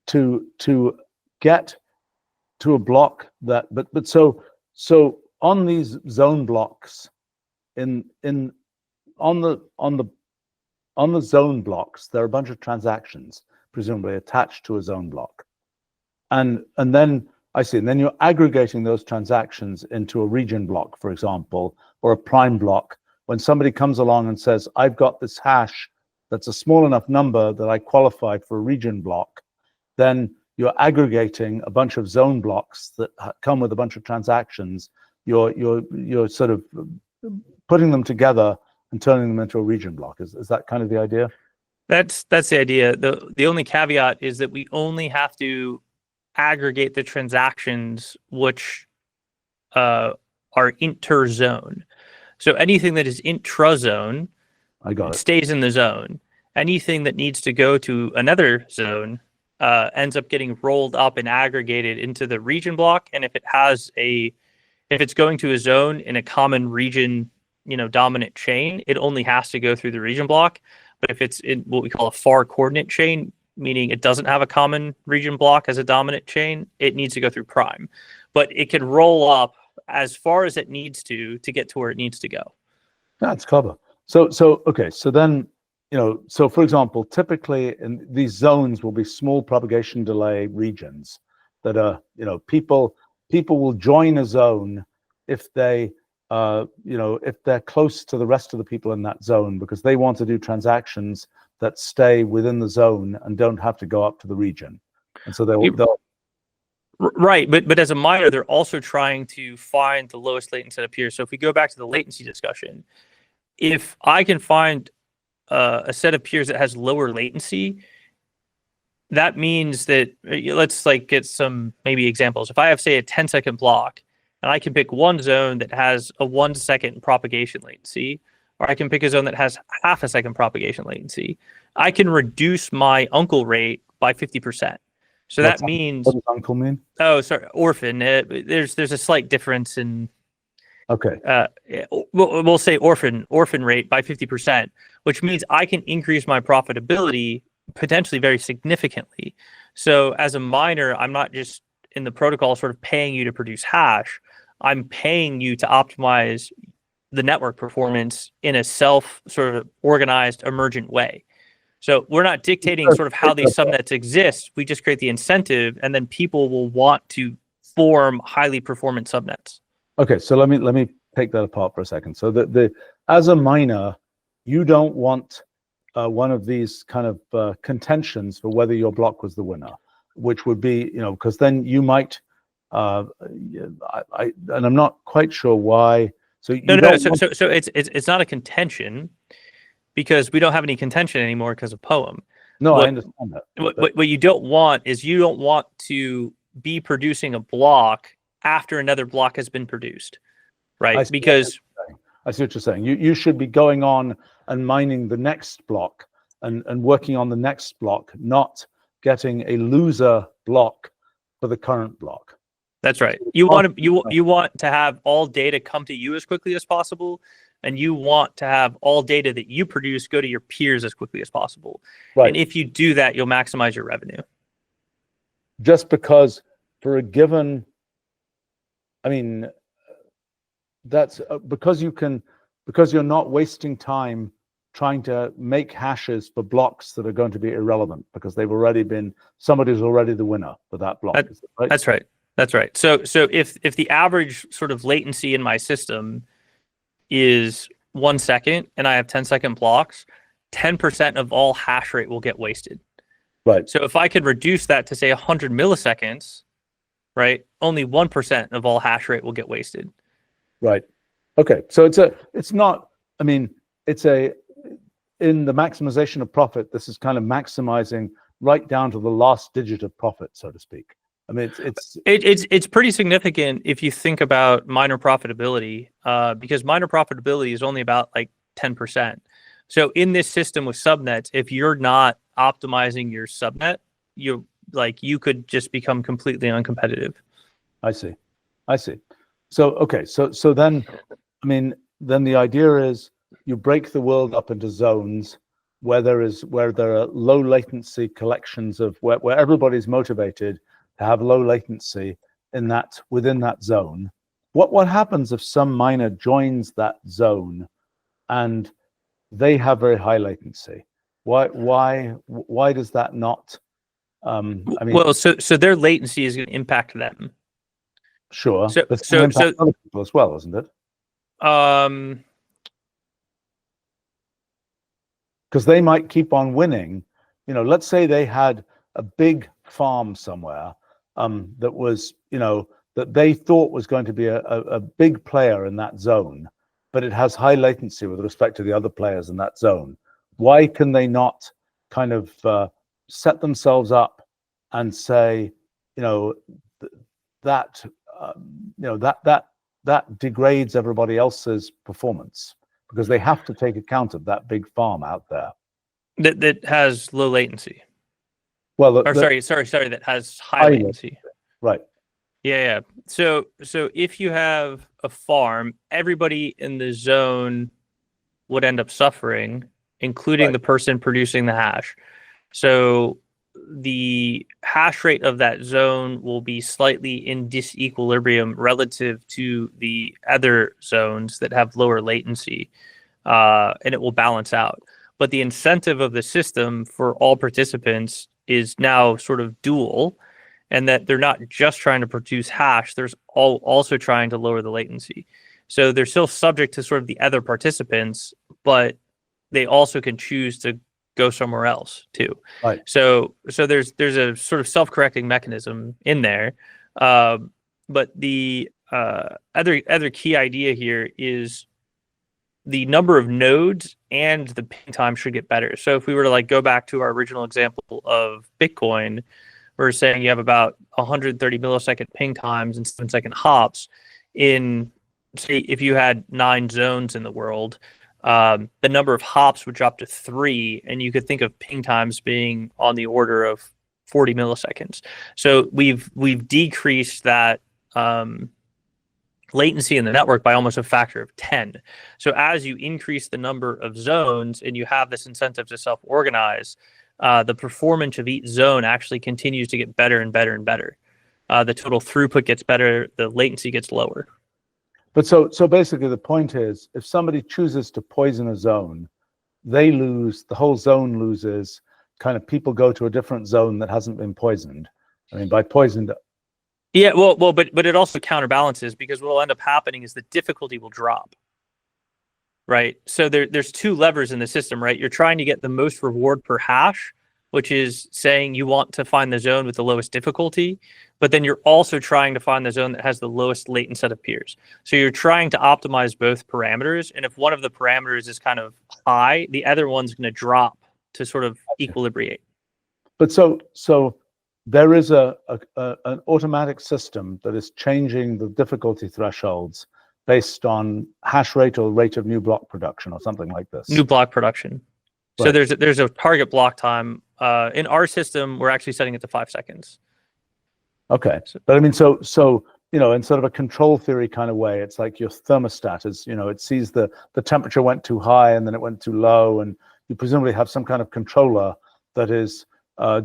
Speaker 1: To get to a block that, but so on these zone blocks, on the zone blocks, there are a bunch of transactions presumably attached to a zone block, and then I see, and then you're aggregating those transactions into a region block, for example, or a prime block. When somebody comes along and says, I've got this hash that's a small enough number that I qualify for a region block, then you're aggregating a bunch of zone blocks that come with a bunch of transactions. You're sort of putting them together and turning them into a region block. Is that kind of the idea?
Speaker 2: That's the idea. The only caveat is that we only have to aggregate the transactions which are interzone. So anything that is intrazone
Speaker 1: I got it.
Speaker 2: stays in the zone. Anything that needs to go to another zone ends up getting rolled up and aggregated into the region block. And if it's going to a zone in a common region, dominant chain, it only has to go through the region block. But if it's in what we call a far coordinate chain, meaning it doesn't have a common region block as a dominant chain, it needs to go through prime. But it can roll up as far as it needs to get to where it needs to go.
Speaker 1: That's clever. So okay, so then, so for example, typically in these zones will be small propagation delay regions that are, people will join a zone if they, if they're close to the rest of the people in that zone, because they want to do transactions that stay within the zone and don't have to go up to the region. And so they'll
Speaker 2: right, but as a miner, they're also trying to find the lowest latency set of peers. So if we go back to the latency discussion, if I can find a set of peers that has lower latency, that means that let's get some maybe examples. If I have, say, a 10-second block, and I can pick one zone that has a 1-second propagation latency, or I can pick a zone that has half a second propagation latency, I can reduce my uncle rate by 50%. So that means,
Speaker 1: what does uncle mean?
Speaker 2: Oh, sorry, orphan. There's a slight difference in.
Speaker 1: Okay.
Speaker 2: We'll say orphan rate by 50%, which means I can increase my profitability potentially very significantly. So as a miner, I'm not just in the protocol sort of paying you to produce hash. I'm paying you to optimize the network performance in a self sort of organized emergent way. So we're not dictating sort of how these subnets exist. We just create the incentive, and then people will want to form highly performant subnets.
Speaker 1: Okay, so let me take that apart for a second. So as a miner, you don't want one of these kind of contentions for whether your block was the winner, which would be, because then you might, and I'm not quite sure why. So
Speaker 2: so it's not a contention, because we don't have any contention anymore because of PoEM.
Speaker 1: No, I understand that.
Speaker 2: What you don't want is you don't want to be producing a block after another block has been produced, right?
Speaker 1: I see what you're saying. You should be going on and mining the next block and working on the next block, not getting a loser block for the current block.
Speaker 2: That's right. You want to have all data come to you as quickly as possible, and you want to have all data that you produce go to your peers as quickly as possible. Right. And if you do that, you'll maximize your revenue.
Speaker 1: Just because for a given, I mean, that's because you're not wasting time trying to make hashes for blocks that are going to be irrelevant because they've already been, somebody's already the winner for that block. Right?
Speaker 2: That's right. That's right. So if the average sort of latency in my system is 1 second and I have 10-second blocks, 10% of all hash rate will get wasted.
Speaker 1: Right. So
Speaker 2: if I could reduce that to say 100 milliseconds, right, only 1% of all hash rate will get wasted.
Speaker 1: Right. Okay. So it's not, I mean, in the maximization of profit, this is kind of maximizing right down to the last digit of profit, so to speak. I mean,
Speaker 2: it's pretty significant if you think about miner profitability, because miner profitability is only about 10%. So in this system with subnets, if you're not optimizing your subnet, you could just become completely uncompetitive.
Speaker 1: I see. So okay, so then, I mean, then the idea is you break the world up into zones where there are low latency collections of where everybody's motivated to have low latency within that zone. What happens if some miner joins that zone and they have very high latency? Why does that not? I mean,
Speaker 2: well, so their latency is going to impact them.
Speaker 1: Sure.
Speaker 2: So
Speaker 1: other people as well, isn't it? Because they might keep on winning. Let's say they had a big farm somewhere that was, that they thought was going to be a big player in that zone, but it has high latency with respect to the other players in that zone. Why can they not kind of set themselves up and say, that that degrades everybody else's performance because they have to take account of that big farm out there
Speaker 2: that has low latency.
Speaker 1: well
Speaker 2: Or sorry, that has high
Speaker 1: I-
Speaker 2: latency.
Speaker 1: right.
Speaker 2: Yeah. So if you have a farm, everybody in the zone would end up suffering, including
Speaker 1: Right.
Speaker 2: the person producing the hash. So the hash rate of that zone will be slightly in disequilibrium relative to the other zones that have lower latency, and it will balance out. But the incentive of the system for all participants is now sort of dual, and that they're not just trying to produce hash, there's also trying to lower the latency. So they're still subject to sort of the other participants, but they also can choose to go somewhere else too.
Speaker 1: Right.
Speaker 2: So there's a sort of self-correcting mechanism in there. But the other key idea here is the number of nodes and the ping time should get better. So if we were to like go back to our original example of Bitcoin, we're saying you have about 130 millisecond ping times and 7-second hops. In, say, if you had 9 zones in the world, the number of hops would drop to 3, and you could think of ping times being on the order of 40 milliseconds. So we've decreased that latency in the network by almost a factor of 10. So as you increase the number of zones and you have this incentive to self-organize, the performance of each zone actually continues to get better and better and better. The total throughput gets better, the latency gets lower.
Speaker 1: But so basically the point is, if somebody chooses to poison a zone, they lose, the whole zone loses, kind of people go to a different zone that hasn't been poisoned. I mean, by poisoned.
Speaker 2: Yeah, well, but it also counterbalances, because what will end up happening is the difficulty will drop. Right. So there's 2 levers in the system, right? You're trying to get the most reward per hash, which is saying you want to find the zone with the lowest difficulty, but then you're also trying to find the zone that has the lowest latent set of peers. So you're trying to optimize both parameters. And if one of the parameters is kind of high, the other one's going to drop to sort of equilibrate.
Speaker 1: But so there is an automatic system that is changing the difficulty thresholds based on hash rate or rate of new block production or something like this.
Speaker 2: New block production.
Speaker 1: Right.
Speaker 2: So there's a target block time. In our system, we're actually setting it to 5 seconds.
Speaker 1: Okay, but I mean, so in sort of a control theory kind of way, it's like your thermostat is, it sees the temperature went too high and then it went too low, and you presumably have some kind of controller that is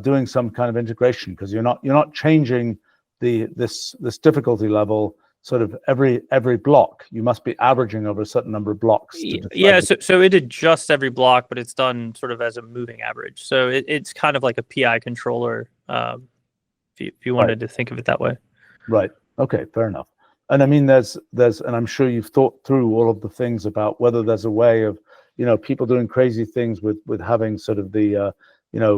Speaker 1: doing some kind of integration, because you're not changing this difficulty level sort of every block. You must be averaging over a certain number of blocks.
Speaker 2: Yeah, so it adjusts every block, but it's done sort of as a moving average. So it's kind of like a PI controller, if you wanted to think of it that way.
Speaker 1: Right. Okay, fair enough. And I mean, there's, and I'm sure you've thought through all of the things about whether there's a way of, people doing crazy things with having sort of the,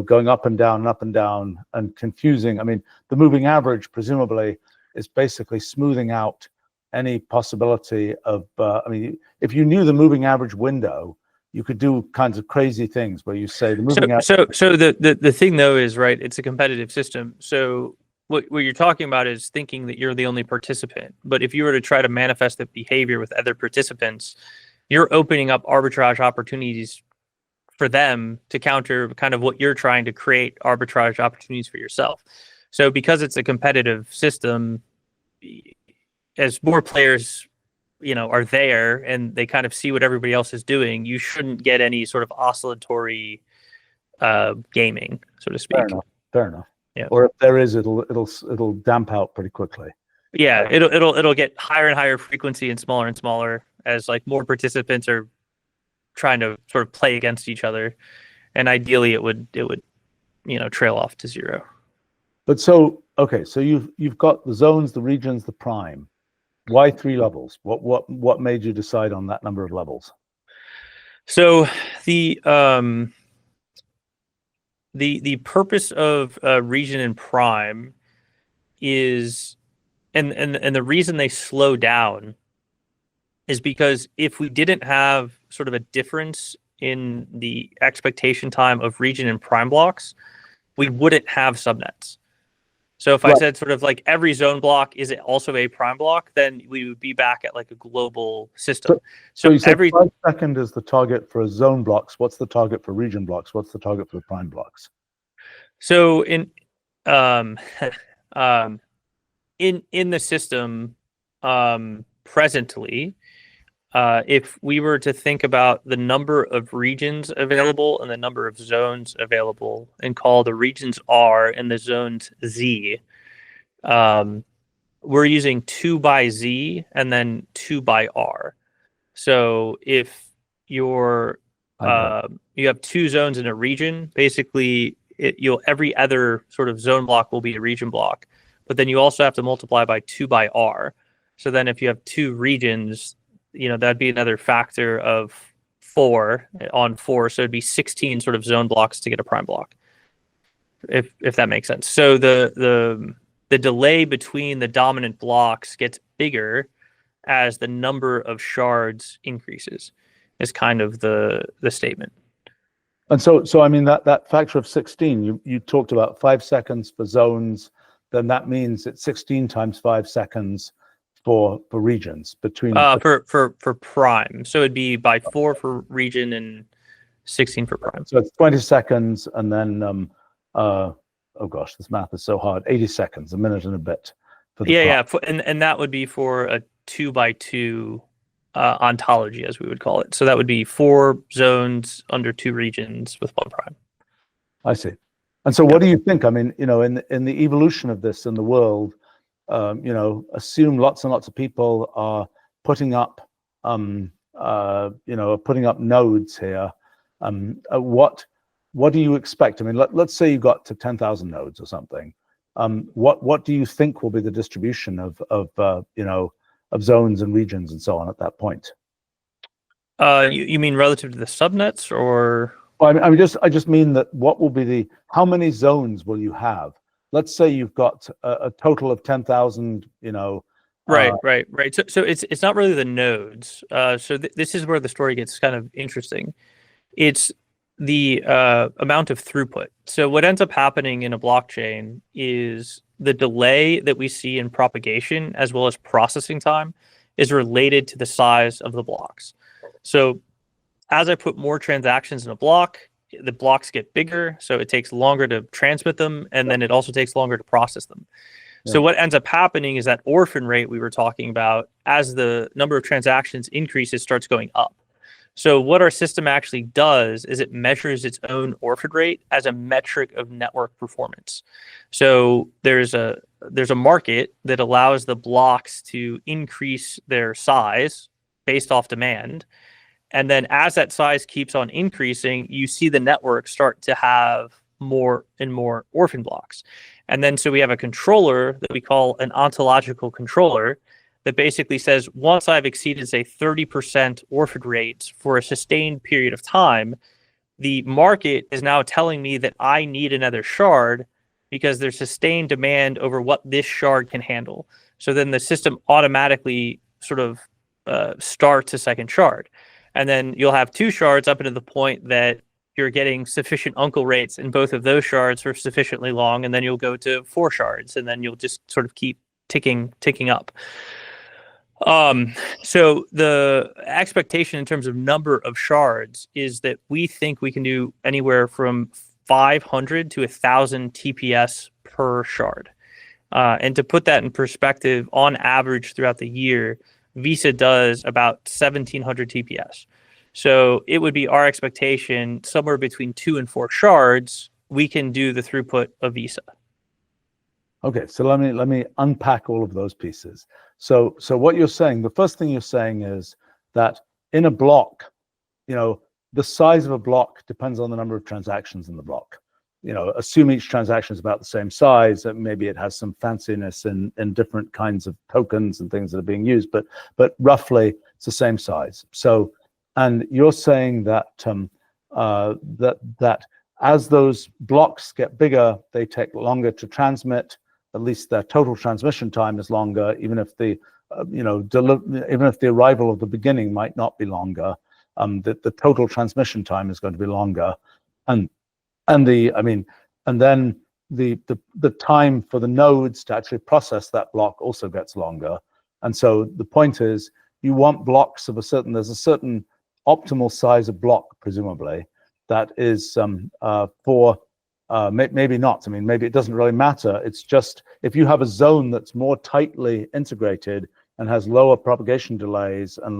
Speaker 1: going up and down and confusing. I mean, the moving average presumably is basically smoothing out any possibility of, if you knew the moving average window, you could do kinds of crazy things where you say the moving average.
Speaker 2: So the thing though is, right, it's a competitive system. So what you're talking about is thinking that you're the only participant. But if you were to try to manifest that behavior with other participants, you're opening up arbitrage opportunities for them to counter kind of what you're trying to create arbitrage opportunities for yourself. So because it's a competitive system, as more players, are there and they kind of see what everybody else is doing, you shouldn't get any sort of oscillatory gaming, so to speak.
Speaker 1: Fair enough.
Speaker 2: Yeah.
Speaker 1: Or if there is, it'll damp out pretty quickly.
Speaker 2: Yeah, it'll get higher and higher frequency and smaller as like more participants are trying to sort of play against each other, and ideally it would trail off to 0.
Speaker 1: But so you've got the zones, the regions, the prime. Why 3 levels? What made you decide on that number of levels?
Speaker 2: So the purpose of region and prime is, and the reason they slow down is because if we didn't have sort of a difference in the expectation time of region and prime blocks, we wouldn't have subnets. So if I
Speaker 1: Right.
Speaker 2: said sort of like every zone block is also a prime block, then we would be back at like a global system.
Speaker 1: So you said
Speaker 2: every
Speaker 1: 5 seconds is the target for zone blocks. What's the target for region blocks? What's the target for prime blocks?
Speaker 2: so um in the system presently, if we were to think about the number of regions available and the number of zones available and call the regions R and the zones Z, we're using 2 by Z and then 2 by R. So if you're you have 2 zones in a region, basically every other sort of zone block will be a region block, but then you also have to multiply by 2 by R. So then if you have 2 regions, that'd be another factor of 4 on 4. So it'd be 16 sort of zone blocks to get a prime block, if that makes sense. So the delay between the dominant blocks gets bigger as the number of shards increases, is kind of the statement.
Speaker 1: And so I mean that factor of 16, you talked about 5 seconds for zones, then that means it's 16 times 5 seconds for regions between
Speaker 2: for prime. So it'd be by 4 for region and 16 for prime.
Speaker 1: So it's 20 seconds and then oh gosh, this math is so hard. 80 seconds, a minute and a bit. For the
Speaker 2: and that would be for a 2 by 2 ontology, as we would call it. So that would be 4 zones under 2 regions with 1 prime.
Speaker 1: I see. And so what do you think? I mean, in the evolution of this in the world, assume lots and lots of people are putting up, putting up nodes here. What do you expect? I mean, let's say you got to 10,000 nodes or something. What do you think will be the distribution of zones and regions and so on at that point?
Speaker 2: You mean relative to the subnets, or?
Speaker 1: Well, I just mean that what will be how many zones will you have? Let's say you've got a total of 10,000,
Speaker 2: Right. So it's not really the nodes. So this is where the story gets kind of interesting. It's the amount of throughput. So what ends up happening in a blockchain is the delay that we see in propagation as well as processing time is related to the size of the blocks. So as I put more transactions in a block, the blocks get bigger, so it takes longer to transmit them, and then it also takes longer to process them. Yeah. So what ends up happening is that orphan rate we were talking about, as the number of transactions increases, starts going up. So what our system actually does is it measures its own orphan rate as a metric of network performance. So there's a market that allows the blocks to increase their size based off demand. And then as that size keeps on increasing, you see the network start to have more and more orphan blocks. And then so we have a controller that we call an ontological controller that basically says, once I've exceeded, say, 30% orphan rates for a sustained period of time, the market is now telling me that I need another shard because there's sustained demand over what this shard can handle. So then the system automatically sort of starts a second shard. And then you'll have 2 shards up into the point that you're getting sufficient uncle rates in both of those shards for sufficiently long, and then you'll go to 4 shards, and then you'll just sort of keep ticking up. So the expectation in terms of number of shards is that we think we can do anywhere from 500 to 1,000 TPS per shard. And to put that in perspective, on average throughout the year, Visa does about 1,700 TPS. So it would be our expectation somewhere between 2 and 4 shards, we can do the throughput of Visa.
Speaker 1: Okay, so let me unpack all of those pieces. So what you're saying, the first thing you're saying is that in a block, the size of a block depends on the number of transactions in the block. Assume each transaction is about the same size, that maybe it has some fanciness in different kinds of tokens and things that are being used, but roughly it's the same size. So, and you're saying that that as those blocks get bigger, they take longer to transmit. At least their total transmission time is longer, even if the even if the arrival of the beginning might not be longer. The total transmission time is going to be longer, and then the time for the nodes to actually process that block also gets longer. And so the point is, you want blocks of there's a certain optimal size of block, presumably, that is maybe not. I mean, maybe it doesn't really matter. It's just if you have a zone that's more tightly integrated and has lower propagation delays and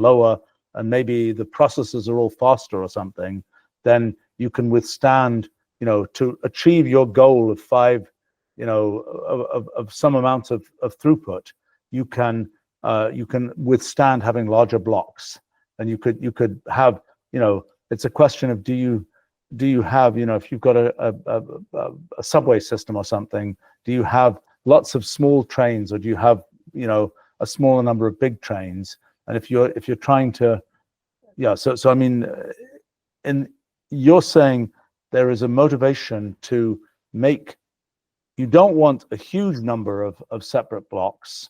Speaker 1: maybe the processes are all faster or something, then you can withstand, to achieve your goal of 5, of some amount of throughput, you can withstand having larger blocks. And you could have, it's a question of do you have, if you've got a subway system or something, do you have lots of small trains, or do you have, a smaller number of big trains? And if you're trying to, so I mean, you're saying there is a motivation to you don't want a huge number of separate blocks,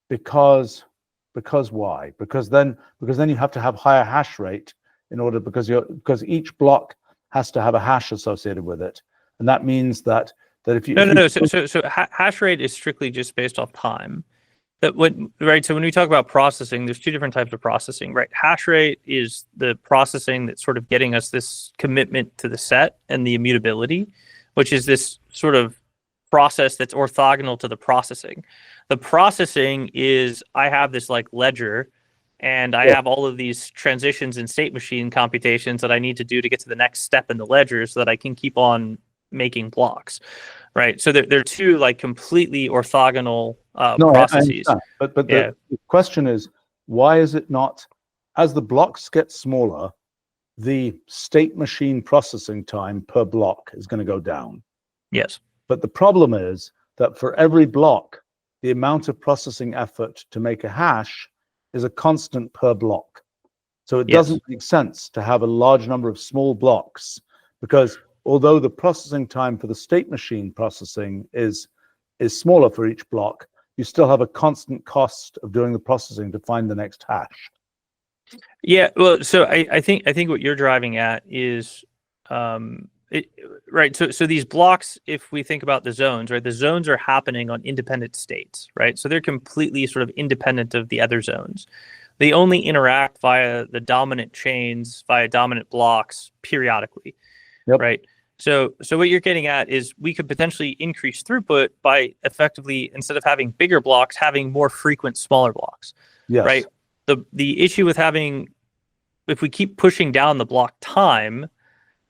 Speaker 1: because why? Because then you have to have higher hash rate in order, because each block has to have a hash associated with it, and that means that if you
Speaker 2: no. So hash rate is strictly just based off time. So when we talk about processing, there's two different types of processing, right? Hash rate is the processing that's sort of getting us this commitment to the set and the immutability, which is this sort of process that's orthogonal to the processing. The processing is, I have this like ledger, and I have all of these transitions and state machine computations that I need to do to get to the next step in the ledger so that I can keep on making blocks, right? So they're two like completely orthogonal processes.
Speaker 1: But the question is, why is it not, as the blocks get smaller, the state machine processing time per block is going to go down?
Speaker 2: Yes.
Speaker 1: But the problem is that for every block, the amount of processing effort to make a hash is a constant per block. So it doesn't make sense to have a large number of small blocks, because although the processing time for the state machine processing is smaller for each block, you still have a constant cost of doing the processing to find the next hash.
Speaker 2: Yeah, well, so I think what you're driving at is right. So these blocks, if we think about the zones, right, the zones are happening on independent states, right? So they're completely sort of independent of the other zones. They only interact via the dominant chains, via dominant blocks periodically, right? So what you're getting at is we could potentially increase throughput by effectively, instead of having bigger blocks, having more frequent smaller blocks, right? The issue with if we keep pushing down the block time,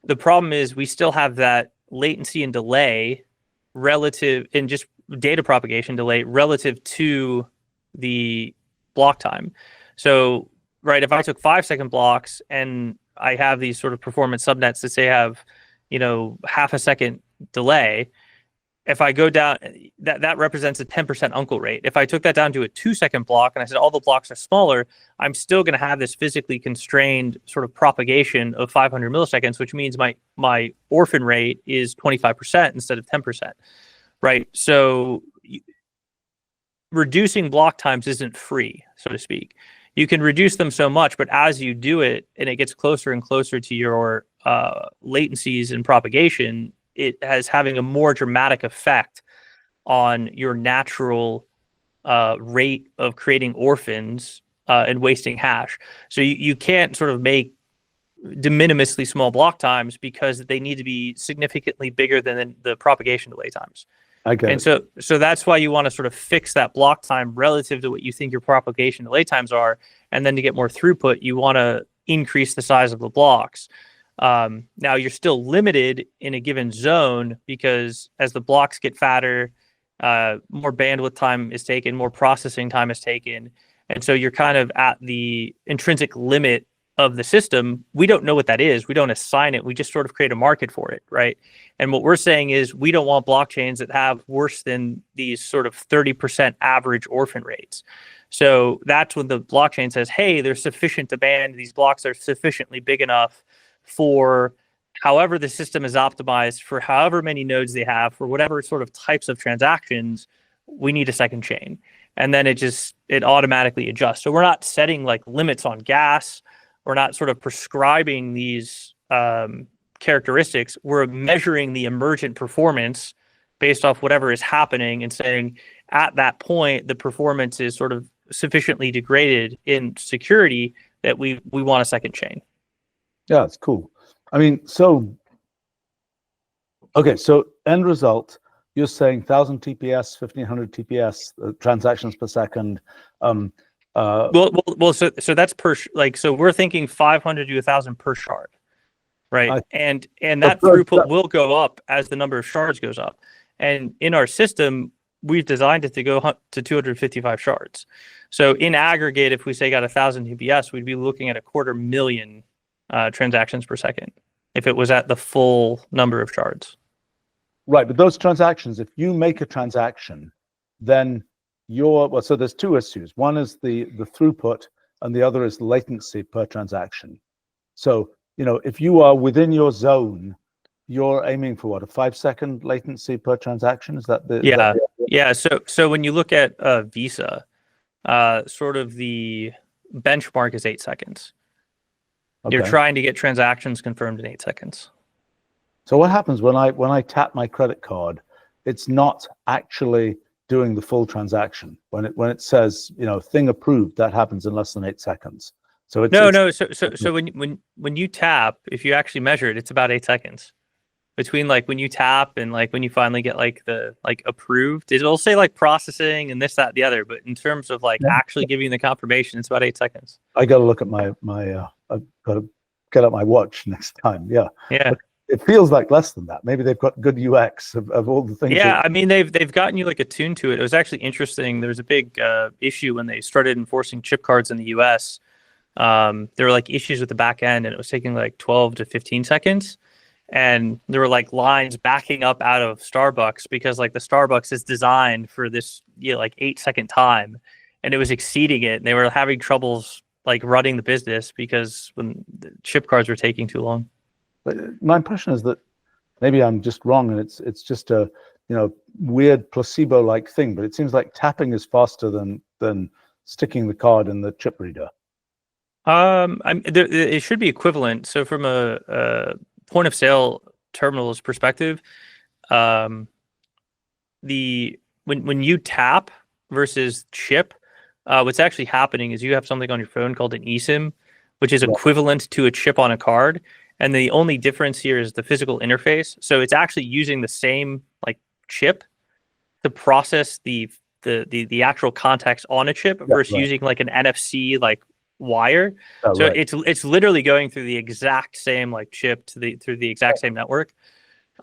Speaker 2: the problem is we still have that latency and delay relative, and just data propagation delay relative to the block time. So, right, if I took 5-second blocks and I have these sort of performance subnets that say have, half a second delay, if I go down, that represents a 10% uncle rate. If I took that down to a 2-second block and I said all the blocks are smaller, I'm still going to have this physically constrained sort of propagation of 500 milliseconds, which means my orphan rate is 25% instead of 10%, right? So reducing block times isn't free, so to speak. You can reduce them so much, but as you do it and it gets closer and closer to your latencies and propagation, it has having a more dramatic effect on your natural rate of creating orphans and wasting hash. So you can't sort of make de minimisly small block times, because they need to be significantly bigger than the propagation delay times. And so that's why you want to sort of fix that block time relative to what you think your propagation delay times are. And then to get more throughput, you want to increase the size of the blocks. Now you're still limited in a given zone, because as the blocks get fatter, more bandwidth time is taken, more processing time is taken. And so you're kind of at the intrinsic limit of the system. We don't know what that is. We don't assign it. We just sort of create a market for it, right? And what we're saying is we don't want blockchains that have worse than these sort of 30% average orphan rates. So that's when the blockchain says, hey, there's sufficient demand. These blocks are sufficiently big enough for however the system is optimized, for however many nodes they have, for whatever sort of types of transactions, we need a second chain. And then it automatically adjusts. So we're not setting like limits on gas. We're not sort of prescribing these characteristics. We're measuring the emergent performance based off whatever is happening and saying at that point the performance is sort of sufficiently degraded in security that we want a second chain.
Speaker 1: Yeah, it's cool. I mean, so okay, so end result, you're saying 1,000 TPS, 1,500 TPS transactions per second.
Speaker 2: Well, so that's so we're thinking 500 to 1,000 per shard, right? And that throughput will go up as the number of shards goes up. And in our system, we've designed it to go to 255 shards. So in aggregate, if we say got 1,000 TPS, we'd be looking at 250,000 transactions per second if it was at the full number of shards.
Speaker 1: Right, but those transactions, if you make a transaction, then so there's two issues. One is the throughput, and the other is latency per transaction. So, if you are within your zone, you're aiming for what, a 5-second latency per transaction? Is that the
Speaker 2: yeah? So when you look at Visa, sort of the benchmark is 8 seconds. Okay. You're trying to get transactions confirmed in 8 seconds.
Speaker 1: So what happens when I tap my credit card? It's not actually doing the full transaction. When it says thing approved, that happens in less than 8 seconds. So it's
Speaker 2: no. So when you tap, if you actually measure it, it's about 8 seconds between when you tap and when you finally get the approved. It'll say processing and this, that, the other, but in terms of actually giving the confirmation, it's about 8 seconds.
Speaker 1: I got to look at my I've got to get out my watch next time. Yeah. But it feels like less than that. Maybe they've got good UX of all the things.
Speaker 2: Yeah, I mean they've gotten you attuned to it. It was actually interesting. There was a big issue when they started enforcing chip cards in the US. There were issues with the back end, and it was taking 12 to 15 seconds. And there were lines backing up out of Starbucks because the Starbucks is designed for this 8-second time, and it was exceeding it. And they were having troubles running the business because when the chip cards were taking too long.
Speaker 1: But my impression is that maybe I'm just wrong, and it's just a weird placebo-like thing. But it seems like tapping is faster than sticking the card in the chip reader.
Speaker 2: It should be equivalent. So from a point of sale terminal's perspective, when you tap versus chip, what's actually happening is you have something on your phone called an eSIM, which is equivalent to a chip on a card. And the only difference here is the physical interface. So it's actually using the same chip to process the actual context on a chip versus using an NFC wire. So it's literally going through the exact same chip through the exact same network.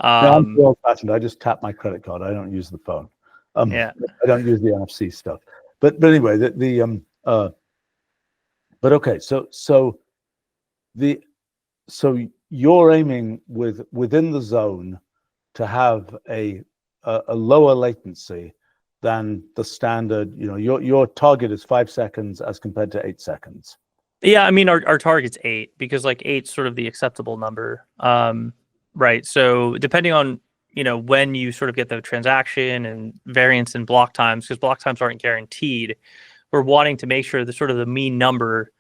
Speaker 1: I'm old-fashioned. I just tap my credit card. I don't use the phone. I don't use the NFC stuff. But anyway, but okay. So you're aiming within the zone to have a lower latency than the standard. Your target is 5 seconds as compared to 8 seconds.
Speaker 2: Yeah, I mean our target's 8 because 8's sort of the acceptable number. Right. So depending on when you sort of get the transaction and variance in block times, because block times aren't guaranteed, we're wanting to make sure the mean number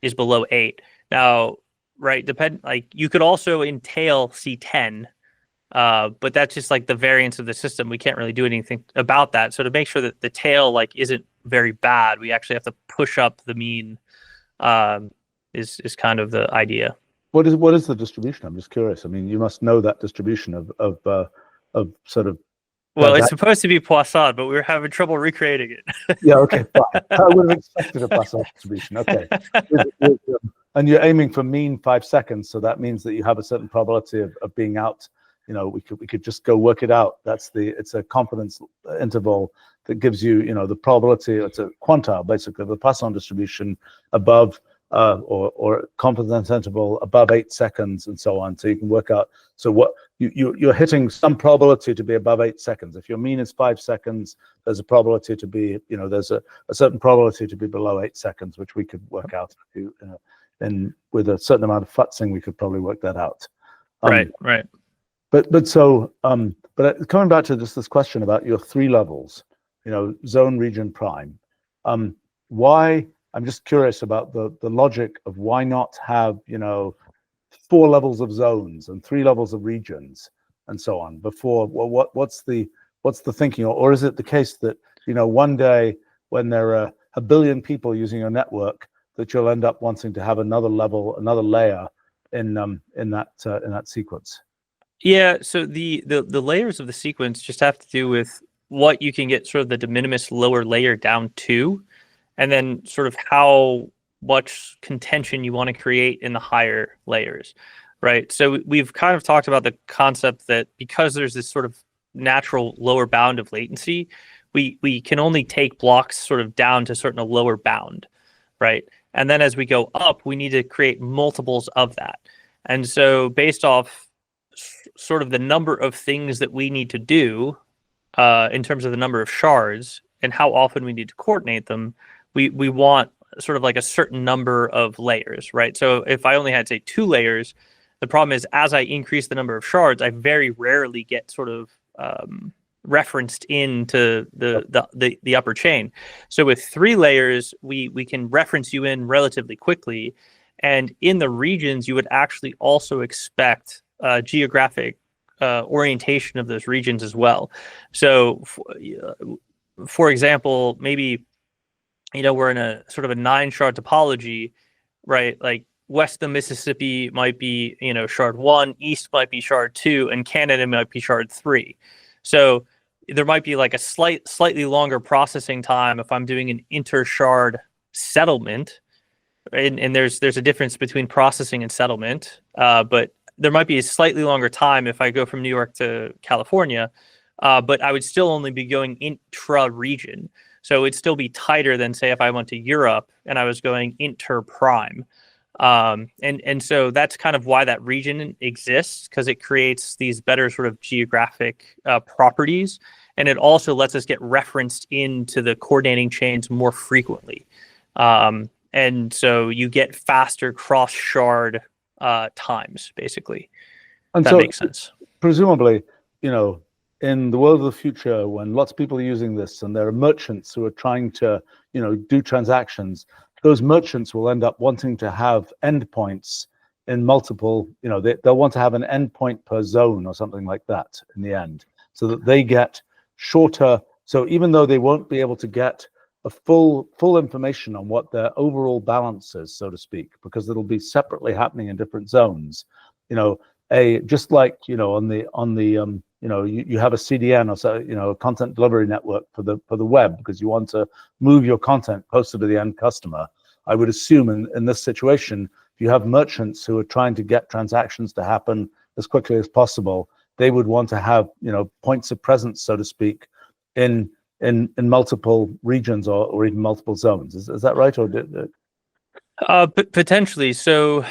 Speaker 2: is below 8. Now, right, you could also entail C10, but that's just the variance of the system. We can't really do anything about that. So to make sure that the tail isn't very bad, we actually have to push up the mean. Is kind of the idea.
Speaker 1: What is the distribution? I'm just curious. I mean, you must know that distribution of sort of.
Speaker 2: Well, it's supposed to be Poisson, but we were having trouble recreating it.
Speaker 1: Yeah. Okay. Fine. I would have expected a Poisson distribution. Okay. And you're aiming for mean 5 seconds, so that means that you have a certain probability of being out. We could just go work it out. It's a confidence interval that gives you the probability. It's a quantile basically of the Poisson distribution above or confidence interval above 8 seconds and so on. So you can work out. So what you're hitting some probability to be above 8 seconds. If your mean is 5 seconds, there's a probability to be there's a certain probability to be below 8 seconds, which we could work out. And with a certain amount of futzing, we could probably work that out.
Speaker 2: Right.
Speaker 1: But coming back to this question about your 3 levels, zone, region, prime. Why? I'm just curious about the logic of why not have 4 levels of zones and 3 levels of regions and so on before. Well, what's the what's the thinking, or is it the case that, you know, one day when there are a billion people using your network, that you'll end up wanting to have another level, another layer in that sequence?
Speaker 2: Yeah, so the layers of the sequence just have to do with what you can get sort of the de minimis lower layer down to, and then sort of how much contention you want to create in the higher layers, right? So we've kind of talked about the concept that because there's this sort of natural lower bound of latency, we can only take blocks sort of down to certain lower bound, right? And then as we go up, we need to create multiples of that. And so based off sort of the number of things that we need to do in terms of the number of shards and how often we need to coordinate them, we want sort of like a certain number of layers, right? So if I only had, say, 2 layers, the problem is as I increase the number of shards, I very rarely get sort of referenced into the upper chain. So with 3 layers, we can reference you in relatively quickly. And in the regions, you would actually also expect geographic orientation of those regions as well. So for example, maybe, you know, we're in a sort of a 9 shard topology, right? Like west of the Mississippi might be, you know, shard 1, east might be shard 2, and Canada might be shard 3. So there might be like a slightly longer processing time if I'm doing an inter-shard settlement, and there's a difference between processing and settlement, but there might be a slightly longer time if I go from New York to California, but I would still only be going intra-region. So it'd still be tighter than, say, if I went to Europe and I was going inter-prime. And so that's kind of why that region exists, because it creates these better sort of geographic properties. And it also lets us get referenced into the coordinating chains more frequently. And so you get faster cross-shard times, basically.
Speaker 1: And
Speaker 2: that
Speaker 1: so
Speaker 2: makes sense.
Speaker 1: Presumably, you know, in the world of the future, when lots of people are using this and there are merchants who are trying to, you know, do transactions, those merchants will end up wanting to have endpoints in multiple, you know, they'll want to have an endpoint per zone or something like that in the end, so that they get shorter. So even though they won't be able to get a full information on what their overall balance is, so to speak, because it'll be separately happening in different zones, you know, just like, you know, on the you know, you have a CDN, or so, you know, a content delivery network for the web, because you want to move your content closer to the end customer. I would assume in this situation, if you have merchants who are trying to get transactions to happen as quickly as possible, they would want to have, you know, points of presence, so to speak, in multiple regions or even multiple zones. Is that right? Or
Speaker 2: Potentially. So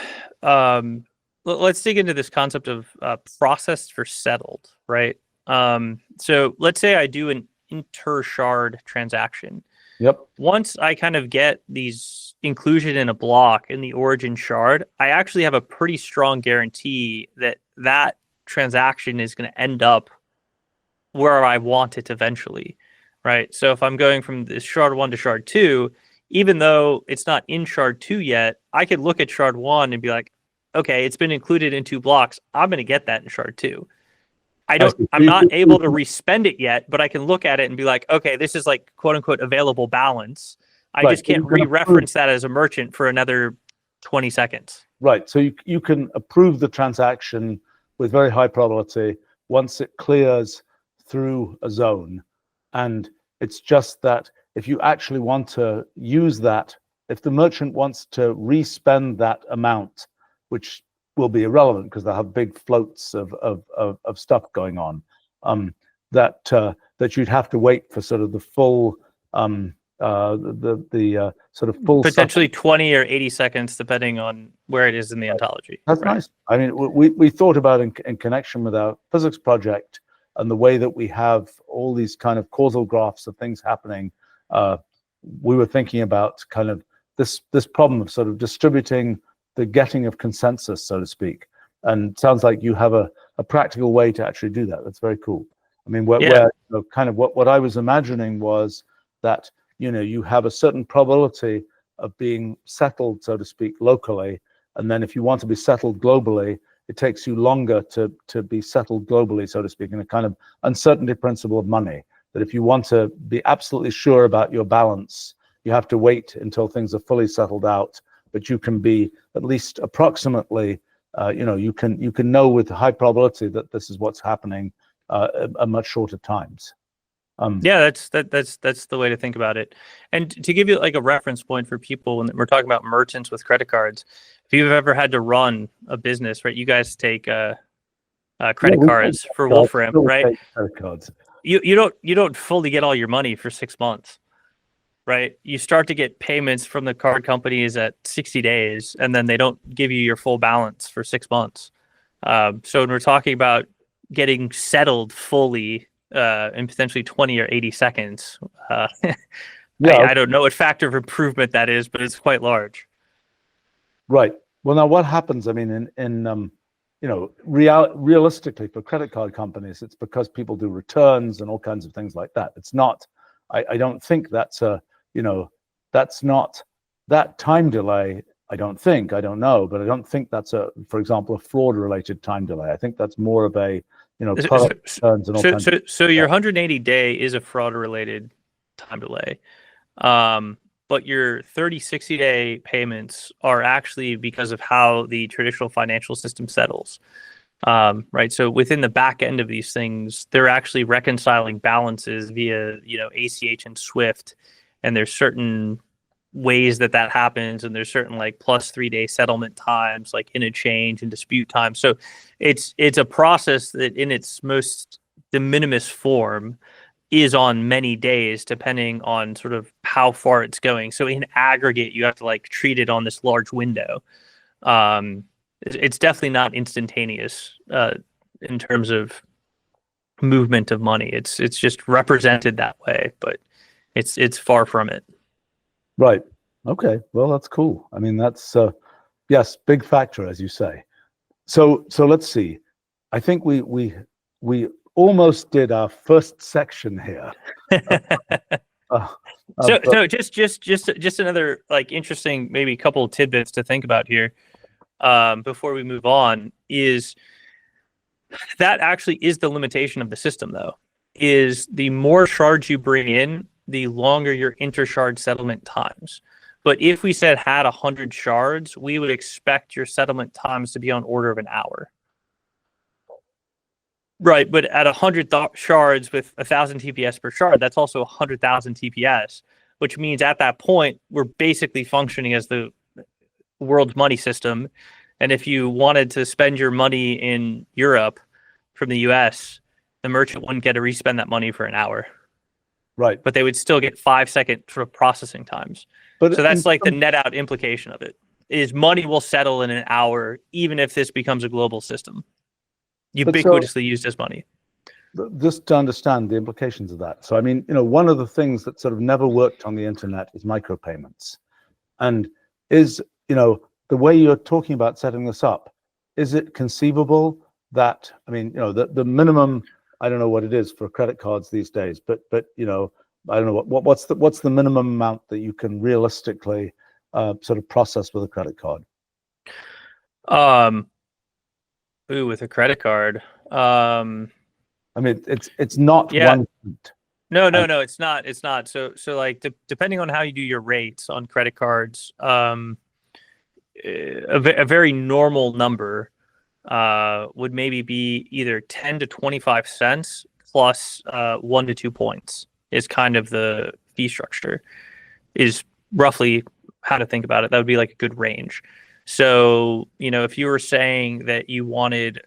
Speaker 2: let's dig into this concept of processed for settled, right? So let's say I do an inter-shard transaction.
Speaker 1: Yep.
Speaker 2: Once I kind of get these inclusion in a block in the origin shard, I actually have a pretty strong guarantee that that transaction is going to end up where I want it eventually, right? So if I'm going from this shard 1 to shard 2, even though it's not in shard 2 yet, I could look at shard 1 and be like, okay, it's been included in 2 blocks. I'm going to get that in shard 2. I'm not able to respend it yet, but I can look at it and be like, okay, this is like quote unquote available balance. I just can't re-reference that as a merchant for another 20 seconds.
Speaker 1: Right. So you can approve the transaction with very high probability once it clears through a zone. And it's just that if you actually want to use that, if the merchant wants to respend that amount, which will be irrelevant because they'll have big floats of stuff going on, that you'd have to wait for sort of the full sort of full
Speaker 2: potentially 20 or 80 seconds depending on where it is in the ontology.
Speaker 1: That's right. Nice. I mean, we thought about in connection with our physics project and the way that we have all these kind of causal graphs of things happening. We were thinking about kind of this problem of sort of distributing the getting of consensus, so to speak. And it sounds like you have a practical way to actually do that. That's very cool. I mean, where you know, kind of what I was imagining was that, you know, you have a certain probability of being settled, so to speak, locally. And then if you want to be settled globally, it takes you longer to be settled globally, so to speak, in a kind of uncertainty principle of money, that if you want to be absolutely sure about your balance, you have to wait until things are fully settled out, but you can be at least approximately, you can know with high probability that this is what's happening at much shorter times.
Speaker 2: Yeah, that's the way to think about it. And to give you like a reference point for people when we're talking about merchants with credit cards, if you've ever had to run a business, right? You guys take credit cards for Wolfram, right?
Speaker 1: Credit cards.
Speaker 2: You don't fully get all your money for 6 months, right? You start to get payments from the card companies at 60 days, and then they don't give you your full balance for 6 months. So when we're talking about getting settled fully in potentially 20 or 80 seconds, I don't know what factor of improvement that is, but it's quite large.
Speaker 1: Right. Well, now what happens? I mean, realistically for credit card companies, it's because people do returns and all kinds of things like that. It's not. I don't think that's that's not that time delay. I don't know, but I don't think that's for example, a fraud-related time delay. I think that's more of a product returns and all kinds.
Speaker 2: So your 180-day is a fraud-related time delay. But your 30, 60-day payments are actually because of how the traditional financial system settles, right? So within the back end of these things, they're actually reconciling balances via, ACH and SWIFT, and there's certain ways that happens, and there's certain like plus 3-day settlement times, like interchange and dispute time. So it's a process that in its most de minimis form is on many days, depending on sort of how far it's going. So in aggregate, you have to like treat it on this large window. It's definitely not instantaneous in terms of movement of money. It's just represented that way, but it's far from it.
Speaker 1: Right. Okay. Well, that's cool. I mean, that's yes, big factor, as you say. So let's see. I think we almost did our first section here.
Speaker 2: So just another like interesting, maybe a couple of tidbits to think about here before we move on is that actually is the limitation of the system, though, is the more shards you bring in, the longer your inter-shard settlement times. But if we said had 100 shards, we would expect your settlement times to be on order of an hour. Right, but at 100 shards with 1,000 TPS per shard, that's also 100,000 TPS, which means at that point, we're basically functioning as the world's money system. And if you wanted to spend your money in Europe from the US, the merchant wouldn't get to respend that money for an hour.
Speaker 1: Right.
Speaker 2: But they would still get 5-second sort of processing times. So that's like the net out implication of it, is money will settle in an hour, even if this becomes a global system. Ubiquitously used as money.
Speaker 1: Just to understand the implications of that. So, I mean, one of the things that sort of never worked on the internet is micropayments. And is, the way you're talking about setting this up, is it conceivable that, I mean, the minimum, I don't know what it is for credit cards these days, but I don't know what's the minimum amount that you can realistically sort of process with a credit card?
Speaker 2: With a credit card. I
Speaker 1: mean, it's not one.
Speaker 2: No, it's not. It's not. So like depending on how you do your rates on credit cards, a very normal number would maybe be either 10 to 25 cents plus 1 to 2 points is kind of the fee structure, is roughly how to think about it. That would be like a good range. So, if you were saying that you wanted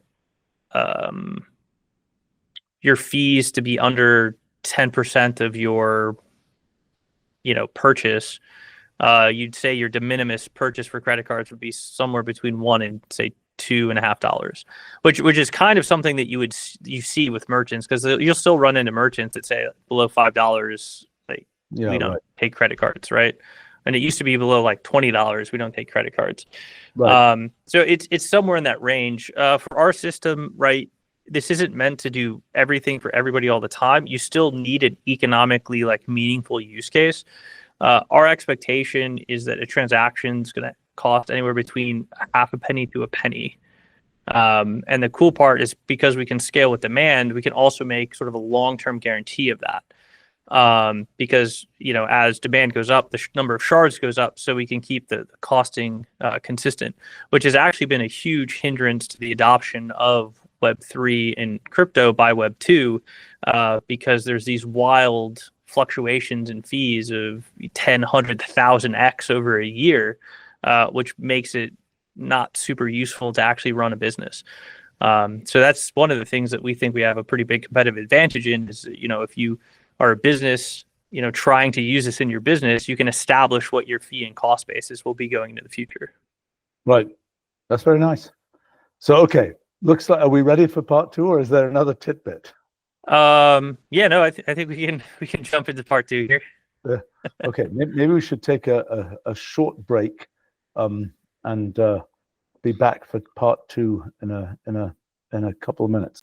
Speaker 2: your fees to be under 10% of your, purchase, you'd say your de minimis purchase for credit cards would be somewhere between $1 and say $2.50, which is kind of something that you see with merchants, because you'll still run into merchants that say below $5, like we don't take credit cards, right? And it used to be below like $20. We don't take credit cards. Right. So it's somewhere in that range. For our system, right, this isn't meant to do everything for everybody all the time. You still need an economically like meaningful use case. Our expectation is that a transaction is going to cost anywhere between half a penny to a penny. And the cool part is because we can scale with demand, we can also make sort of a long-term guarantee of that. Because, you know, as demand goes up, the number of shards goes up, so we can keep the costing consistent, which has actually been a huge hindrance to the adoption of Web3 and crypto by Web2, because there's these wild fluctuations in fees of 10, 100, 1,000x over a year, which makes it not super useful to actually run a business. So that's one of the things that we think we have a pretty big competitive advantage in is, you know, if you are a business, you know, trying to use this in your business, you can establish what your fee and cost basis will be going into the future.
Speaker 1: Right. That's very nice. So, okay. Looks like, are we ready for part 2, or is there another tidbit?
Speaker 2: Yeah, no, I think we can jump into part 2 here.
Speaker 1: Okay. Maybe we should take a short break, and be back for part 2 in a couple of minutes.